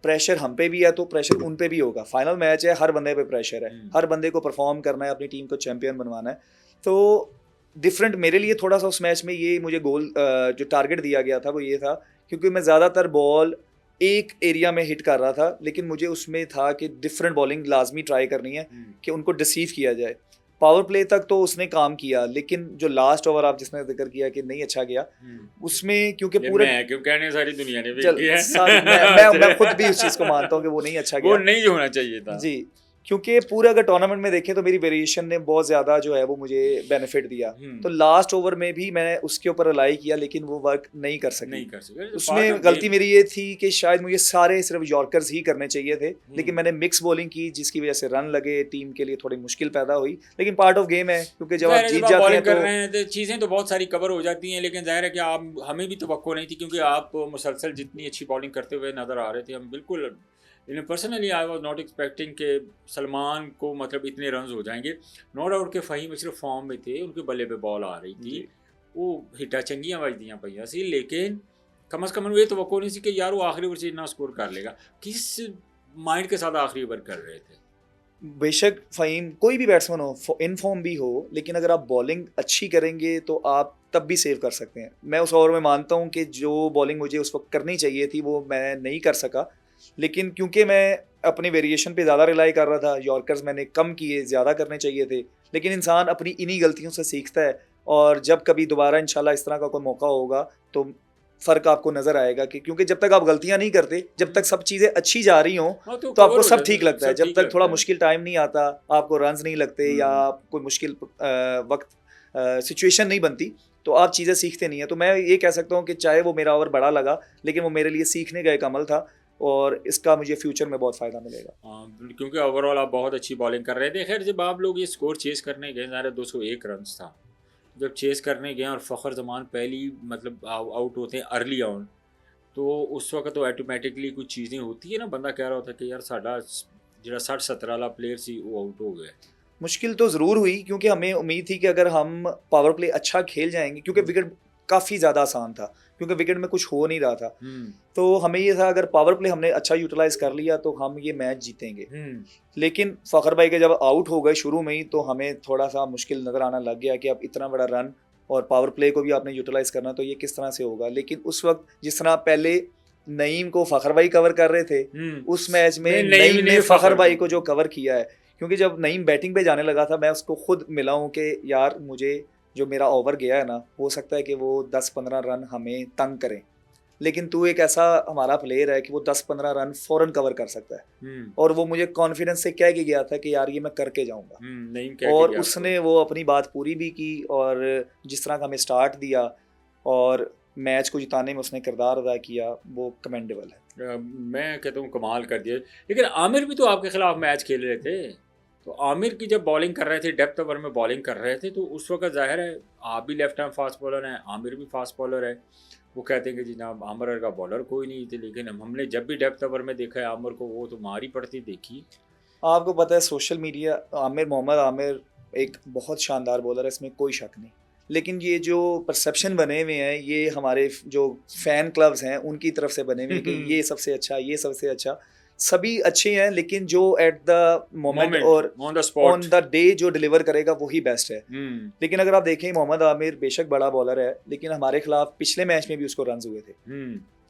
B: प्रेशर हम पे भी है तो प्रेशर उन पे भी होगा। फाइनल मैच है, हर बंदे पे प्रेशर है, हर बंदे को परफॉर्म करना है, अपनी टीम को चैंपियन बनवाना है। तो डिफरेंट मेरे लिए थोड़ा सा उस मैच में ये मुझे गोल जो टारगेट दिया गया था वो ये था, क्योंकि मैं ज़्यादातर बॉल एक एरिया में हिट कर रहा था, लेकिन मुझे उसमें था कि डिफरेंट बॉलिंग लाजमी ट्राई करनी है कि उनको डिसीव किया जाए। पावर प्ले तक तो उसने काम किया, लेकिन जो लास्ट ओवर आप जिसने जिक्र किया कि नहीं अच्छा गया, उसमें क्योंकि पूरे
A: क्यों कहने सारी दुनिया ने भी
B: चल
A: किया
B: मैं खुद भी उस चीज़ को मानता हूँ कि वो नहीं अच्छा
A: वो
B: गया,
A: नहीं होना चाहिए था
B: जी। क्योंकि पूरे अगर टूर्नामेंट में देखें तो मेरी वेरिएशन ने बहुत ज़्यादा जो है वो मुझे बेनिफिट दिया। तो लास्ट ओवर में भी मैं उसके ऊपर रिलाई किया, लेकिन वो वर्क नहीं कर सकी। उसमें गलती मेरी ये थी कि शायद मुझे सारे सिर्फ यॉर्कर्स ही करने चाहिए थे, लेकिन मैंने मिक्स बॉलिंग की, जिसकी वजह से रन लगे, टीम के लिए थोड़ी मुश्किल पैदा हुई। लेकिन पार्ट ऑफ गेम है, क्योंकि जब आप जीत जाते हैं
A: कर रहे हैं तो चीज़ें तो बहुत सारी कवर हो जाती हैं, लेकिन जाहिर है कि आप हमें भी तवक्को नहीं थी, क्योंकि आप मुसलसल जितनी अच्छी बॉलिंग करते हुए नज़र आ रहे थे, हम बिल्कुल personally I was not expecting कि सलमान को मतलब इतने रन हो जाएंगे। नो डाउट के फ़हीम सिर्फ फॉर्म में थे, उनके बल्ले पे बॉल आ रही थी, वो हिटा चंगियाँ बजदियाँ पईयां सी, लेकिन कम अज़ कम ये तवक्को नहीं सी कि यार वो आखिरी ओवर से इतना स्कोर कर लेगा। किस माइंड के साथ आखिरी ओवर कर रहे थे?
B: बेशक फ़हीम कोई भी बैट्समैन हो, इन फॉर्म भी हो, लेकिन अगर आप बॉलिंग अच्छी करेंगे तो आप तब भी सेव कर सकते हैं। मैं उस ओवर में मानता हूँ कि जो बॉलिंग मुझे उस वक्त करनी चाहिए थी वो मैं नहीं कर सका, लेकिन क्योंकि मैं अपनी वेरिएशन पे ज़्यादा रिलाई कर रहा था, यॉर्कर्स मैंने कम किए, ज़्यादा करने चाहिए थे। लेकिन इंसान अपनी इन्हीं गलतियों से सीखता है, और जब कभी दोबारा इंशाल्लाह इस तरह का कोई मौका होगा तो फ़र्क आपको नज़र आएगा कि क्योंकि जब तक आप गलतियां नहीं करते, जब तक सब चीज़ें अच्छी जा रही हों तो आपको सब ठीक लगता है। जब तक थोड़ा मुश्किल टाइम नहीं आता, आपको रन्स नहीं लगते या कोई मुश्किल वक्त सिचुएशन नहीं बनती, तो आप चीज़ें सीखते नहीं हैं। तो मैं ये कह सकता हूँ कि चाहे वो मेरा ओवर बड़ा लगा, लेकिन वो मेरे लिए सीखने का एक अमल था, और इसका मुझे फ्यूचर में बहुत फ़ायदा मिलेगा।
A: क्योंकि ओवरऑल आप बहुत अच्छी बॉलिंग कर रहे थे। खैर जब आप लोग ये स्कोर चेस करने गए, ज़ाहिर 201 रन था, जब चेस करने गए और फ़खर जमान पहली मतलब आउट होते हैं अर्ली ऑन, तो उस वक्त तो ऑटोमेटिकली कुछ चीज़ें होती है ना, बंदा कह रहा होता है कि यार साडा जो 60-70 वाला प्लेयर सी वो आउट हो गया।
B: मुश्किल तो ज़रूर हुई, क्योंकि हमें उम्मीद थी कि अगर हम पावर प्ले अच्छा खेल जाएंगे, क्योंकि विकेट काफ़ी ज़्यादा आसान था, क्योंकि विकेट में कुछ हो नहीं रहा था, तो हमें ये था अगर पावर प्ले हमने अच्छा यूटिलाइज कर लिया तो हम ये मैच जीतेंगे। लेकिन फ़खर भाई के जब आउट हो गए शुरू में ही, तो हमें थोड़ा सा मुश्किल नज़र आना लग गया कि अब इतना बड़ा रन और पावर प्ले को भी आपने यूटिलाइज करना, तो ये किस तरह से होगा। लेकिन उस वक्त जिस तरह पहले नईम को फ़खर भाई कवर कर रहे थे, उस मैच में नईम ने फ़खर भाई को जो कवर किया है, क्योंकि जब नईम बैटिंग पे जाने लगा था, मैं उसको खुद मिला हूँ कि यार मुझे जो मेरा ओवर गया है ना, हो सकता है कि वो 10-15 रन हमें तंग करें, लेकिन तू एक ऐसा हमारा प्लेयर है कि वो 10-15 रन फ़ौरन कवर कर सकता है। और वो मुझे कॉन्फिडेंस से कह के गया था कि यार ये मैं करके जाऊँगा, और उसने वो अपनी बात पूरी भी की, और जिस तरह का हमें स्टार्ट दिया और मैच को जिताने में उसने किरदार अदा किया, वो कमेंडेबल है।
A: मैं कहता हूँ कमाल कर दिया। लेकिन आमिर भी तो आपके खिलाफ मैच खेल रहे थे, तो आमिर की जब बॉलिंग कर रहे थे, डेप्थ ओवर में बॉलिंग कर रहे थे, तो उस वक्त जाहिर है आप भी लेफ्ट हैंड फास्ट बॉलर हैं, आमिर भी फास्ट बॉलर है। वो कहते हैं कि जी जनाब आमिर का बॉलर कोई नहीं थे, लेकिन हमने जब भी डेप्थ ओवर में देखा है आमिर को, वो तो मारी पड़ती देखी।
B: आपको पता है सोशल मीडिया, मोहम्मद आमिर एक बहुत शानदार बॉलर है, इसमें कोई शक नहीं, लेकिन ये जो परसेप्शन बने हुए हैं, ये हमारे जो फैन क्लब्स हैं उनकी तरफ से बने हुए हैं कि ये सबसे अच्छा, ये सबसे अच्छा। सभी अच्छे हैं, लेकिन जो एट द मोमेंट और ऑन द डे जो डिलीवर करेगा वही बेस्ट है। लेकिन अगर आप देखें, मोहम्मद आमिर बेशक बड़ा बॉलर है, लेकिन हमारे खिलाफ पिछले मैच में भी उसको रन हुए थे,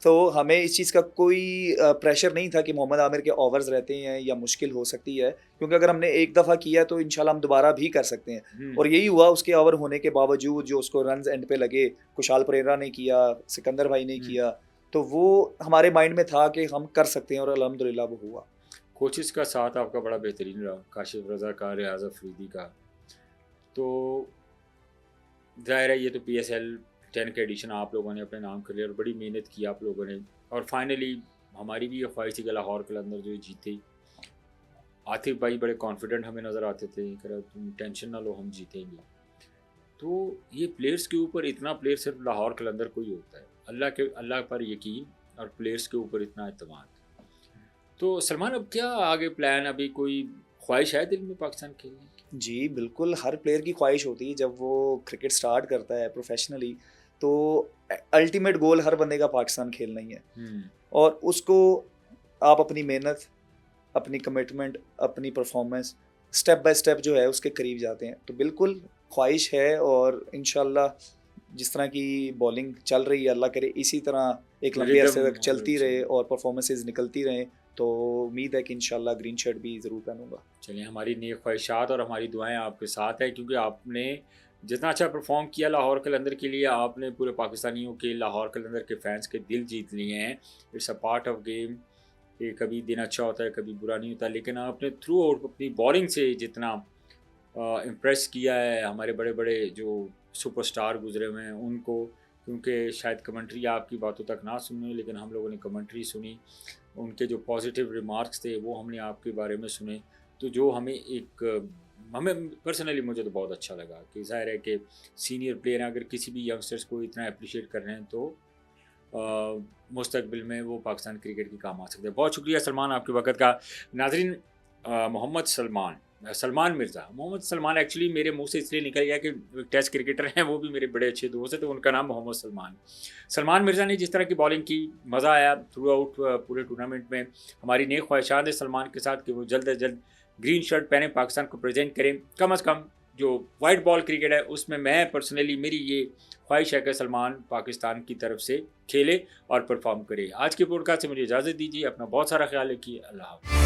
B: तो हमें इस चीज़ का कोई प्रेशर नहीं था कि मोहम्मद आमिर के ओवर्स रहते हैं या मुश्किल हो सकती है, क्योंकि अगर हमने एक दफ़ा किया तो इंशाल्लाह हम दोबारा भी कर सकते हैं। और यही हुआ, उसके ओवर होने के बावजूद जो उसको रन्स एंड पे लगे, कुशाल परेरा ने किया, सिकंदर भाई ने किया, तो वो हमारे माइंड में था कि हम कर सकते हैं, और अल्हम्दुलिल्लाह वो हुआ।
A: कोचिस का साथ आपका बड़ा बेहतरीन रहा, काशिफ रज़ा का, रियाज अफरीदी का, तो जाहिर है ये तो PSL 10 के एडिशन आप लोगों ने अपने नाम कर लिया और बड़ी मेहनत की आप लोगों ने, और फाइनली हमारी भी ये ख्वाहिश थी कि लाहौर कलंदर जो जीते। आतिफ भाई बड़े कॉन्फिडेंट हमें नज़र आते थे, कह तुम टेंशन ना लो हम जीतेंगे। तो ये प्लेयर्स के ऊपर इतना, प्लेयर सिर्फ लाहौर कलंदर को ही होता है, अल्लाह पर यकीन और प्लेयर्स के ऊपर इतना एतमाद। तो सलमान अब क्या आगे प्लान, अभी कोई ख्वाहिश है दिल में पाकिस्तान खेलने की?
B: जी बिल्कुल, हर प्लेयर की ख्वाहिश होती है जब वो क्रिकेट स्टार्ट करता है प्रोफेशनली, तो अल्टीमेट गोल हर बंदे का पाकिस्तान खेलना ही है, और उसको आप अपनी मेहनत, अपनी कमिटमेंट, अपनी परफॉर्मेंस स्टेप बाय स्टेप जो है उसके करीब जाते हैं। तो बिल्कुल ख्वाहिश है, और इंशाल्लाह जिस तरह की बॉलिंग चल रही है, अल्लाह करे इसी तरह एक लंबे अरसे तक
A: रिदम
B: चलती
A: होनी
B: रहे
A: चाहिए।
B: और परफॉर्मेंसेज निकलती रहें, तो उम्मीद है कि इंशाल्लाह ग्रीन शर्ट भी ज़रूर पहनूंगा।
A: चलिए, हमारी नेक ख्वाहिशात और हमारी दुआएं आपके साथ है, क्योंकि आपने जितना अच्छा परफॉर्म किया लाहौर कलंदर के लिए, आपने पूरे पाकिस्तानियों के, लाहौर कलंदर के फैंस के दिल जीत लिए हैं। It's a part of game कि कभी दिन अच्छा होता है, कभी बुरा नहीं होता, लेकिन आपने थ्रू आउट अपनी बॉलिंग से जितना इम्प्रेस किया है हमारे बड़े बड़े जो सुपरस्टार गुजरे हुए हैं उनको, क्योंकि शायद कमेंट्री आपकी बातों तक ना सुनी, लेकिन हम लोगों ने कमेंट्री सुनी, उनके जो पॉजिटिव रिमार्क्स थे वो हमने आपके बारे में सुने, तो जो हमें पर्सनली मुझे तो बहुत अच्छा लगा कि ज़ाहिर है कि सीनियर प्लेयर हैं, अगर किसी भी यंगस्टर्स को इतना अप्रिशिएट कर रहे हैं तो मुस्तकबिल में वो पाकिस्तान क्रिकेट के काम आ सकते हैं। बहुत शुक्रिया सलमान आपके वक़्त का। नाज़रीन, मोहम्मद सलमान मिर्ज़ा, मोहम्मद सलमान एक्चुअली मेरे मुंह से इसलिए निकल गया कि टेस्ट क्रिकेटर हैं, वो भी मेरे बड़े अच्छे दोस्त हैं, तो उनका नाम मोहम्मद सलमान मिर्ज़ा ने जिस तरह की बॉलिंग की, मज़ा आया थ्रू आउट पूरे टूर्नामेंट में। हमारी नेक ख्वाहिशात है सलमान के साथ कि वो जल्द अज जल्द ग्रीन शर्ट पहने पाकिस्तान को प्रेजेंट करें। कम अज़ कम जो वाइट बॉल क्रिकेट है उसमें मैं पर्सनली, मेरी ये ख्वाहिश है कि सलमान पाकिस्तान की तरफ से खेले और परफॉर्म करे। आज के पॉडकास्ट से मुझे इजाज़त दीजिए, अपना बहुत सारा ख्याल रखिए। अल्लाह हाफ़िज़।